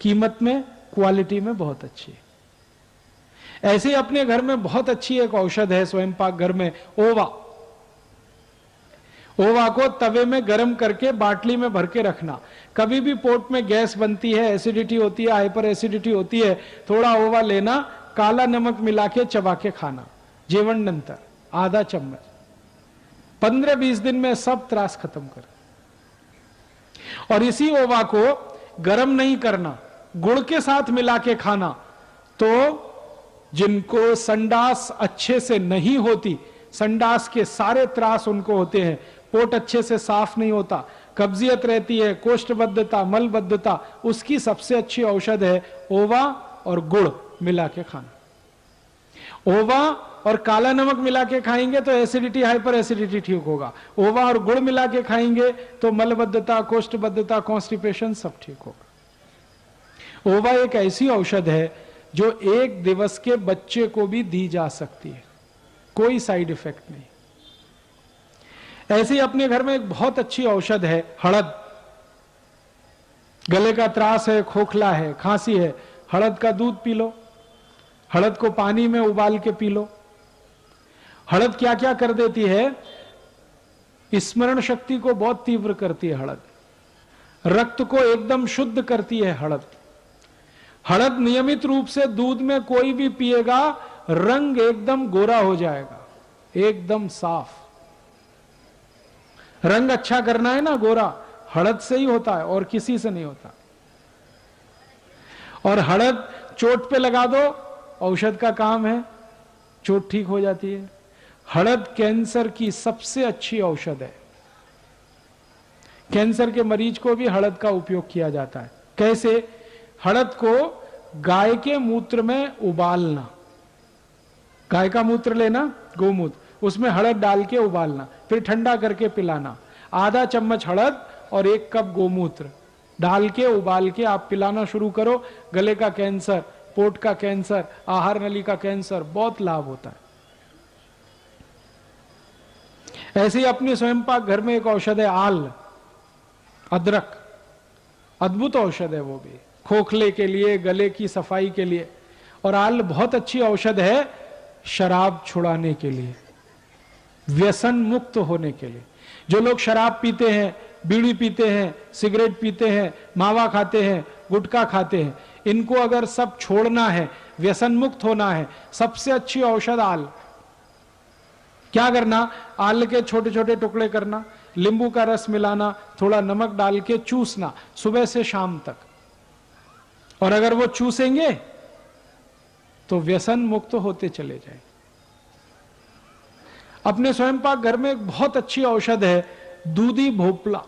कीमत में, क्वालिटी में बहुत अच्छी है। ऐसे ही अपने घर में बहुत अच्छी एक औषध है स्वयंपाक घर में, ओवा। ओवा को तवे में गर्म करके बाटली में भर के रखना। कभी भी पोट में गैस बनती है, एसिडिटी होती है, हाइपर एसिडिटी होती है, थोड़ा ओवा लेना, काला नमक मिला के चबा के खाना, जेवण नंतर आधा चम्मच, 15-20 दिन में सब त्रास खत्म कर। और इसी ओवा को गर्म नहीं करना, गुड़ के साथ मिला के खाना। तो जिनको संडास अच्छे से नहीं होती, संडास के सारे त्रास उनको होते हैं, पोट अच्छे से साफ नहीं होता, कब्जियत रहती है, कोष्ठबद्धता, मलबद्धता, उसकी सबसे अच्छी औषध है ओवा और गुड़ मिला के खाना। ओवा और काला नमक मिला के खाएंगे तो एसिडिटी, हाइपर एसिडिटी ठीक होगा। ओवा और गुड़ मिला के खाएंगे तो मलबद्धता, कोष्ठबद्धता, कॉन्स्टिपेशन सब ठीक होगा। ओवा एक ऐसी औषध है जो 1 दिवस के बच्चे को भी दी जा सकती है, कोई साइड इफेक्ट नहीं। ऐसे ही अपने घर में एक बहुत अच्छी औषध है हड़द। गले का त्रास है, खोखला है, खांसी है, हड़द का दूध पी लो, हड़द को पानी में उबाल के पी लो। हड़द क्या क्या कर देती है, स्मरण शक्ति को बहुत तीव्र करती है हड़द, रक्त को एकदम शुद्ध करती है हड़द। हड़द नियमित रूप से दूध में कोई भी पिएगा, रंग एकदम गोरा हो जाएगा, एकदम साफ। रंग अच्छा करना है ना, गोरा हड़द से ही होता है और किसी से नहीं होता। और हड़द चोट पे लगा दो, औषध का काम है, चोट ठीक हो जाती है। हड़द कैंसर की सबसे अच्छी औषध है। कैंसर के मरीज को भी हड़द का उपयोग किया जाता है। कैसे? हड़द को गाय के मूत्र में उबालना, गाय का मूत्र लेना, गोमूत्र, उसमें हड़द डाल के उबालना, फिर ठंडा करके पिलाना। आधा चम्मच हड़द और 1 कप गोमूत्र डाल के उबाल के आप पिलाना शुरू करो। गले का कैंसर, पोट का कैंसर, आहार नली का कैंसर, बहुत लाभ होता है। ऐसे ही अपने स्वयं पाक घर में एक औषध है आल, अदरक, अद्भुत औषध है वो भी, खोखले के लिए, गले की सफाई के लिए। और आल बहुत अच्छी औषध है शराब छुड़ाने के लिए, व्यसन मुक्त होने के लिए। जो लोग शराब पीते हैं, बीड़ी पीते हैं, सिगरेट पीते हैं, मावा खाते हैं, गुटखा खाते हैं, इनको अगर सब छोड़ना है, व्यसन मुक्त होना है, सबसे अच्छी औषध आल। क्या करना? आल के छोटे छोटे टुकड़े करना, नींबू का रस मिलाना, थोड़ा नमक डाल के चूसना सुबह से शाम तक। और अगर वो चूसेंगे तो व्यसन मुक्त होते चले जाए। अपने स्वयं पाक घर में एक बहुत अच्छी औषध है दूधी भोपला।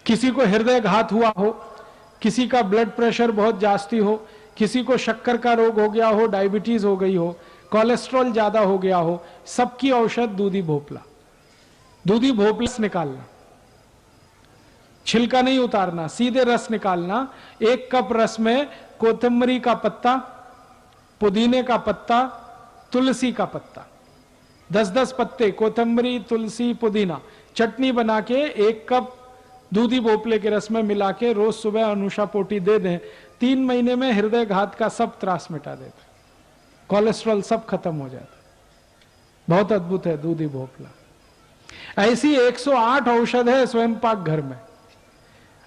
किसी को हृदय घात हुआ हो, किसी का ब्लड प्रेशर बहुत जास्ती हो, किसी को शक्कर का रोग हो गया हो, डायबिटीज हो गई हो, कोलेस्ट्रॉल ज्यादा हो गया हो, सबकी औषध दूधी भोपला। दूधी भोपला निकालना, छिलका नहीं उतारना, सीधे रस निकालना। 1 कप रस में कोथिंबरी का पत्ता, पुदीने का पत्ता, तुलसी का पत्ता, 10-10 पत्ते, कोथिंबरी, तुलसी, पुदीना, चटनी बना के 1 कप दूधी भोपले के रस में मिला के रोज सुबह अनुषा पोटी दे दें। 3 महीने में हृदय घात का सब त्रास मिटा देता, कोलेस्ट्रॉल सब खत्म हो जाता। बहुत अद्भुत है दूधी भोपला। ऐसी 108 औषध है स्वयं पाक घर में।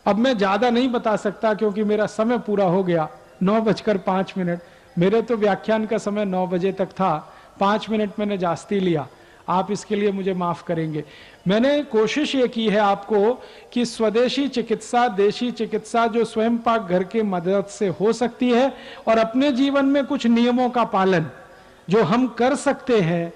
अब मैं ज्यादा नहीं बता सकता क्योंकि मेरा समय पूरा हो गया, 9:05। मेरे तो व्याख्यान का समय 9 बजे तक था, 5 मिनट मैंने जास्ती लिया, आप इसके लिए मुझे माफ करेंगे। मैंने कोशिश ये की है आपको कि स्वदेशी चिकित्सा, देशी चिकित्सा जो स्वयं पाक घर के मदद से हो सकती है, और अपने जीवन में कुछ नियमों का पालन जो हम कर सकते हैं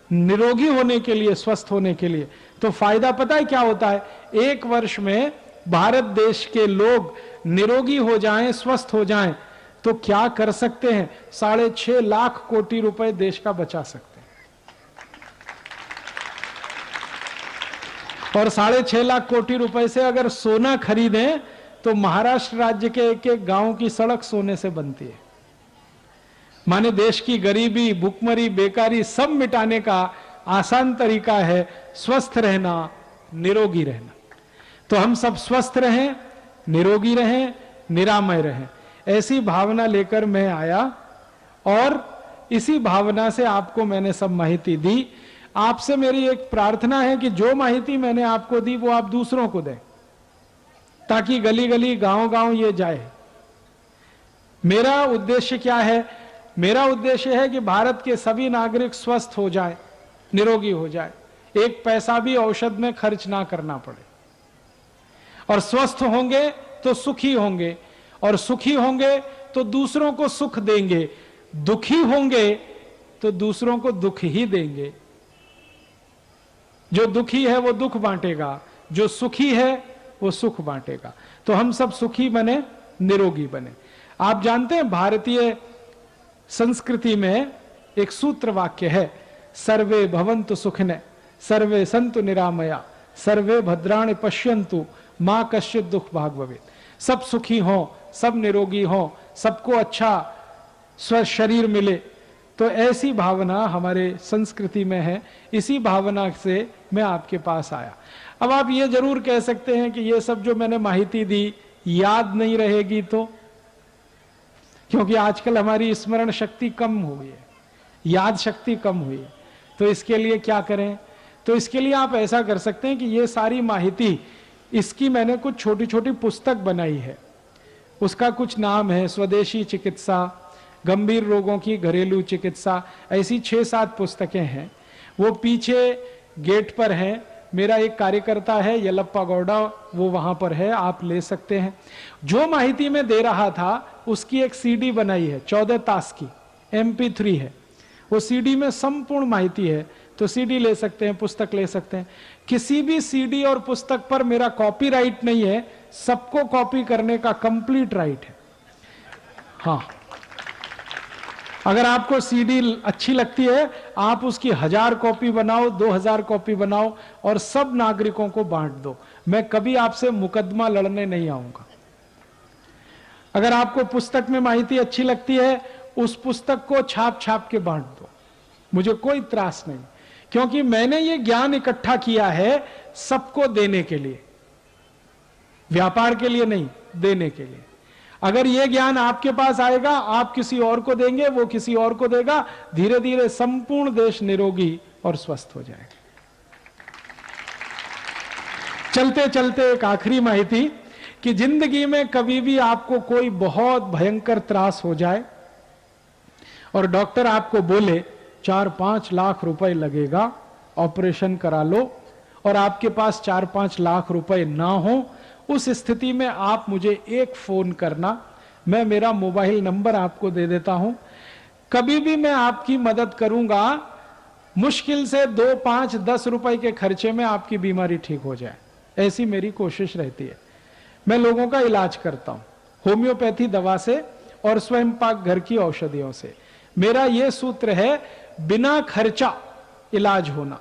निरोगी होने के लिए, स्वस्थ होने के लिए, तो फायदा पता है क्या होता है? 1 वर्ष में भारत देश के लोग निरोगी हो जाएं, स्वस्थ हो जाएं, तो क्या कर सकते हैं? 6.5 लाख कोटि रुपए देश का बचा सकते हैं। और 6.5 लाख कोटि रुपए से अगर सोना खरीदें तो महाराष्ट्र राज्य के एक गांव की सड़क सोने से बनती है। माने देश की गरीबी, भूखमरी, बेकारी सब मिटाने का आसान तरीका है स्वस्थ रहना, निरोगी रहना। तो हम सब स्वस्थ रहें, निरोगी रहें, निरामय रहें, ऐसी भावना लेकर मैं आया और इसी भावना से आपको मैंने सब माहिती दी। आपसे मेरी एक प्रार्थना है कि जो माहिती मैंने आपको दी वो आप दूसरों को दें, ताकि गली गली, गांव गांव ये जाए। मेरा उद्देश्य क्या है? मेरा उद्देश्य है कि भारत के सभी नागरिक स्वस्थ हो जाए, निरोगी हो जाए, 1 पैसा भी औषध में खर्च ना करना पड़े। और स्वस्थ होंगे तो सुखी होंगे, और सुखी होंगे तो दूसरों को सुख देंगे, दुखी होंगे तो दूसरों को दुख ही देंगे। जो दुखी है वो दुख बांटेगा, जो सुखी है वो सुख बांटेगा। तो हम सब सुखी बने, निरोगी बने। आप जानते हैं भारतीय संस्कृति में एक सूत्र वाक्य है, सर्वे भवन्तु सुखिनः, सर्वे सन्तु निरामया, सर्वे भद्राणि पश्यन्तु, मां कश्चित् दुख भाग भवेत्। सब सुखी हों, सब निरोगी हों, सबको अच्छा स्वस्थ शरीर मिले। तो ऐसी भावना हमारे संस्कृति में है, इसी भावना से मैं आपके पास आया। अब आप ये जरूर कह सकते हैं कि ये सब जो मैंने माहिती दी याद नहीं रहेगी, तो क्योंकि आजकल हमारी स्मरण शक्ति कम हुई है, याद शक्ति कम हुई है, तो इसके लिए क्या करें? तो इसके लिए आप ऐसा कर सकते हैं कि ये सारी माहिती, इसकी मैंने कुछ छोटी छोटी पुस्तक बनाई है। उसका कुछ नाम है स्वदेशी चिकित्सा, गंभीर रोगों की घरेलू चिकित्सा, ऐसी 6-7 पुस्तकें हैं। वो पीछे गेट पर हैं। मेरा एक कार्यकर्ता है यलप्पा गौड़ा, वो वहां पर है, आप ले सकते हैं। जो माहिती मैं दे रहा था उसकी एक CD बनाई है, 14 तास की, MP3 है। वो CD में संपूर्ण माहिती है, तो सीडी ले सकते हैं, पुस्तक ले सकते हैं। किसी भी सीडी और पुस्तक पर मेरा कॉपीराइट नहीं है, सबको कॉपी करने का कंप्लीट राइट है। हाँ, अगर आपको सीडी अच्छी लगती है, आप उसकी 1000 कॉपी बनाओ, 2000 कॉपी बनाओ और सब नागरिकों को बांट दो। मैं कभी आपसे मुकदमा लड़ने नहीं आऊंगा। अगर आपको पुस्तक में माहिती अच्छी लगती है, उस पुस्तक को छाप छाप के बांट दो, मुझे कोई त्रास नहीं, क्योंकि मैंने ये ज्ञान इकट्ठा किया है सबको देने के लिए, व्यापार के लिए नहीं, देने के लिए। अगर ये ज्ञान आपके पास आएगा, आप किसी और को देंगे, वो किसी और को देगा, धीरे धीरे संपूर्ण देश निरोगी और स्वस्थ हो जाएगा। चलते चलते एक आखिरी माहिती कि जिंदगी में कभी भी आपको कोई बहुत भयंकर त्रास हो जाए और डॉक्टर आपको बोले 4-5 लाख रुपए लगेगा, ऑपरेशन करा लो, और आपके पास 4-5 लाख रुपए ना हो, उस स्थिति में आप मुझे एक फोन करना, मैं मेरा मोबाइल नंबर आपको दे देता हूं। कभी भी मैं आपकी मदद करूंगा, मुश्किल से 2, 5, 10 रुपए के खर्चे में आपकी बीमारी ठीक हो जाए, ऐसी मेरी कोशिश रहती है। मैं लोगों का इलाज करता हूं होम्योपैथी दवा से और स्वयं पाक घर की औषधियों से। मेरा यह सूत्र है, बिना खर्चा इलाज होना,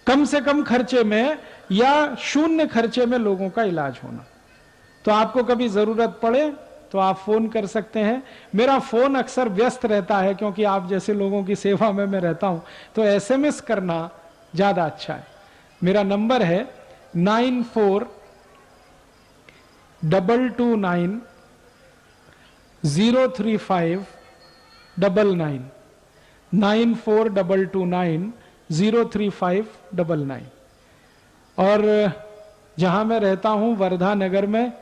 कम से कम खर्चे में या शून्य खर्चे में लोगों का इलाज होना। तो आपको कभी जरूरत पड़े तो आप फोन कर सकते हैं। मेरा फोन अक्सर व्यस्त रहता है, क्योंकि आप जैसे लोगों की सेवा में मैं रहता हूं, तो एसएमएस करना ज्यादा अच्छा है। मेरा नंबर है 9422903599 9422903599। और जहां मैं रहता हूं वर्धा नगर में,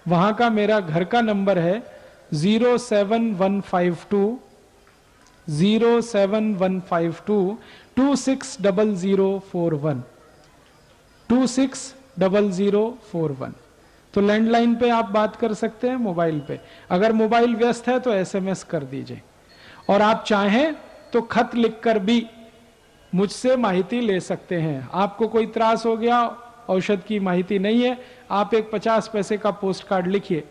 वहां का मेरा घर का नंबर है 07152 260041। तो लैंडलाइन पे आप बात कर सकते हैं, मोबाइल पे। अगर मोबाइल व्यस्त है तो एसएमएस कर दीजिए, और आप चाहें तो खत लिखकर भी मुझसे माहिती ले सकते हैं। आपको कोई त्रास हो गया, औषध की माहिती नहीं है, आप एक 50 पैसे का पोस्ट कार्ड लिखिए।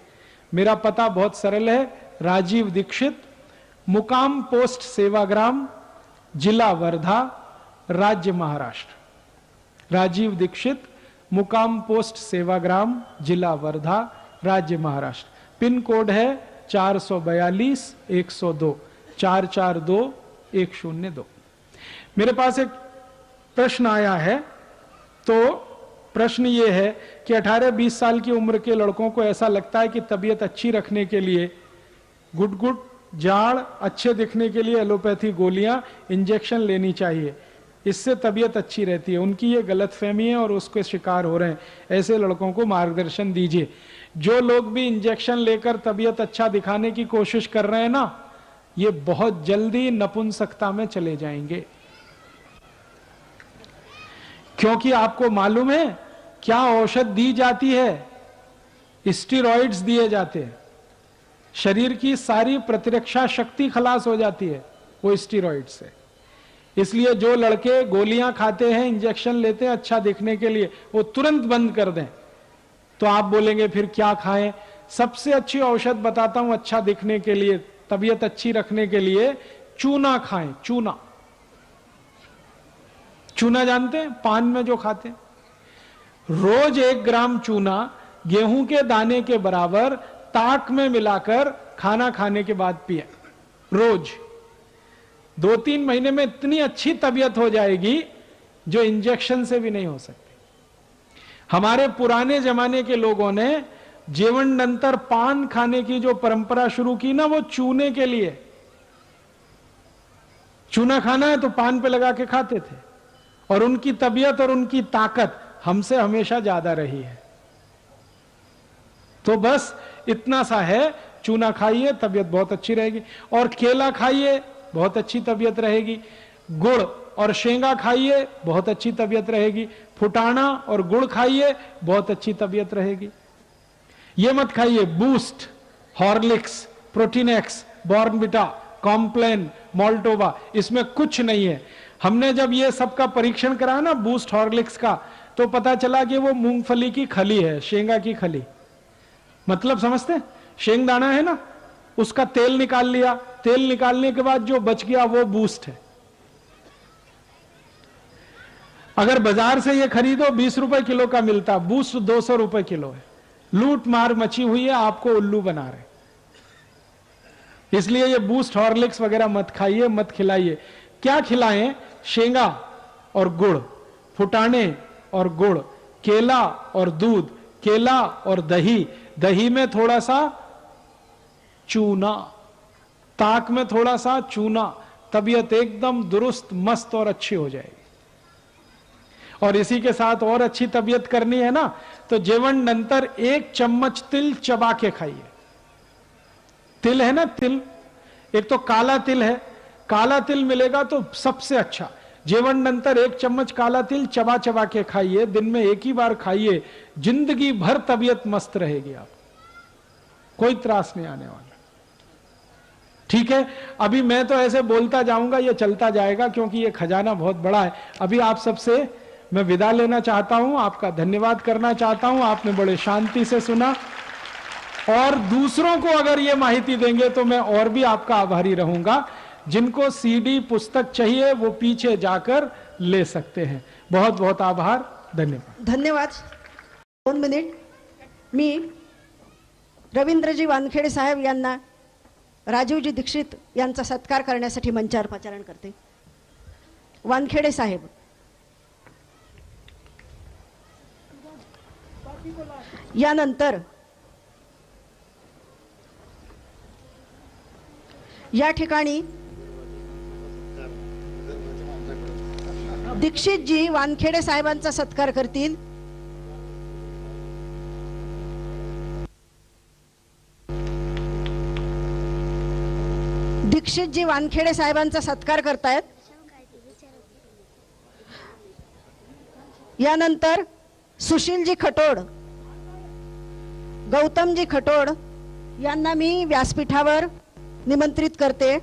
मेरा पता बहुत सरल है, राजीव दीक्षित, मुकाम पोस्ट सेवाग्राम, जिला वर्धा, राज्य महाराष्ट्र। राजीव दीक्षित, मुकाम पोस्ट सेवाग्राम, जिला वर्धा, राज्य महाराष्ट्र। पिन कोड है 442-102 442-102। मेरे पास एक प्रश्न आया है, तो प्रश्न ये है कि 18-20 साल की उम्र के लड़कों को ऐसा लगता है कि तबीयत अच्छी रखने के लिए गुट-गुट, जाड़, अच्छे दिखने के लिए एलोपैथी गोलियां, इंजेक्शन लेनी चाहिए, इससे तबीयत अच्छी रहती है। उनकी ये गलतफहमी है और उसके शिकार हो रहे हैं। ऐसे लड़कों को मार्गदर्शन दीजिए। जो लोग भी इंजेक्शन लेकर तबीयत अच्छा दिखाने की कोशिश कर रहे हैं ना, ये बहुत जल्दी नपुंसकता में चले जाएंगे। क्योंकि आपको मालूम है क्या औषध दी जाती है? स्टेरॉइड्स दिए जाते हैं। शरीर की सारी प्रतिरक्षा शक्ति खलास हो जाती है वो स्टेरॉइड से। इसलिए जो लड़के गोलियां खाते हैं, इंजेक्शन लेते हैं अच्छा दिखने के लिए, वो तुरंत बंद कर दें। तो आप बोलेंगे फिर क्या खाएं? सबसे अच्छी औषध बताता हूं अच्छा दिखने के लिए, तबीयत अच्छी रखने के लिए, चूना खाएं। चूना, चूना जानते हैं? पान में जो खाते हैं। रोज 1 ग्राम चूना गेहूं के दाने के बराबर ताक में मिलाकर खाना खाने के बाद पिए रोज। 2-3 महीने में इतनी अच्छी तबीयत हो जाएगी जो इंजेक्शन से भी नहीं हो सकती। हमारे पुराने जमाने के लोगों ने जीवनांतर पान खाने की जो परंपरा शुरू की ना, वो चूने के लिए। चूना खाना है तो पान पे लगा के खाते थे, और उनकी तबीयत और उनकी ताकत हमसे हमेशा ज्यादा रही है। तो बस इतना सा है, चूना खाइए, तबीयत बहुत अच्छी रहेगी। और केला खाइए, बहुत अच्छी तबीयत रहेगी। गुड़ और शेंगा खाइए, बहुत अच्छी तबीयत रहेगी। फुटाना और गुड़ खाइए, बहुत अच्छी तबीयत रहेगी। ये मत खाइए Boost, Horlicks, Protinex, Bournvita, Complan, Maltova, इसमें कुछ नहीं है। हमने जब ये सबका परीक्षण कराया ना बूस्ट हॉर्लिक्स का, तो पता चला कि वो मूंगफली की खली है, शेंगा की खली। मतलब समझते, शेंगदाना है ना, उसका तेल निकाल लिया, तेल निकालने के बाद जो बच गया वो बूस्ट है। अगर बाजार से ये खरीदो 20 रुपए किलो का मिलता, बूस्ट 200 रुपए किलो है। लूट मार मची हुई है, आपको उल्लू बना रहे। इसलिए ये बूस्ट हॉर्लिक्स वगैरह मत खाइए, मत खिलाइए। क्या खिलाएं? शेंगा और गुड़, फुटाने और गुड़, केला और दूध, केला और दही, दही में थोड़ा सा चूना, ताक में थोड़ा सा चूना, तबीयत एकदम दुरुस्त मस्त और अच्छी हो जाएगी। और इसी के साथ और अच्छी तबीयत करनी है ना, तो जेवण नंतर 1 चम्मच तिल चबा के खाइए। तिल है ना, तिल, एक तो काला तिल है, काला तिल मिलेगा तो सबसे अच्छा। जेवण नंतर 1 चम्मच काला तिल चबा चबा के खाइए, दिन में 1 ही बार खाइए, जिंदगी भर तबीयत मस्त रहेगी, आप कोई त्रास नहीं आने वाला। ठीक है, अभी मैं तो ऐसे बोलता जाऊंगा, ये चलता जाएगा क्योंकि ये खजाना बहुत बड़ा है। अभी आप सबसे मैं विदा लेना चाहता हूं, आपका धन्यवाद करना चाहता हूं, आपने बड़े शांति से सुना, और दूसरों को अगर ये माहिती देंगे तो मैं और भी आपका आभारी रहूंगा। जिनको सीडी पुस्तक चाहिए वो पीछे जाकर ले सकते हैं। बहुत बहुत आभार, धन्यवाद। धन्यवाद। 2 मिनिट मी रवींद्रजी वानखेडे साहेब यांना राजीवजी दीक्षित यांचा सत्कार करण्यासाठी मंचावर पाचारण करते। वानखेडे साहेब, यानंतर या ठिकाणी दीक्षितजी वानखेडे साहेबांचा सत्कार करतील। दीक्षितजी वानखेडे साहेबांचा सत्कार करतायत। यानंतर सुशीलजी खटोड, गौतमजी खटोड यांना मी व्यासपीठावर निमंत्रित करते।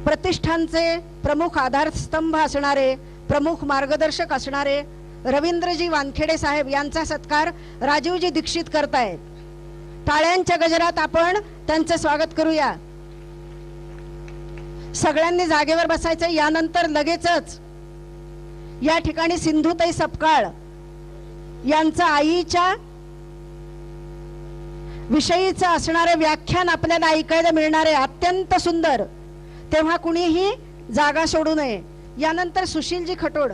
प्रतिष्ठानचे प्रमुख आधारस्तंभ असणारे, प्रमुख मार्गदर्शक असणारे रवींद्रजी वानखेडे साहेब यांचा सत्कार राजीवजी दीक्षित करतायत। टाळ्यांच्या गजरात आपण त्यांचे स्वागत करूया। सगळ्यांनी जागेवर बसायचं। यानंतर लगेचच या ठिकाणी सिंधुताई सपकाळ यांचं आईच्या विषयीचं असणारे व्याख्यान आपल्याला ऐकायला मिळणार आहे, अत्यंत सुंदर। तेव्हा कुणीही जागा सोडू नये। यानंतर सुशीलजी खटोड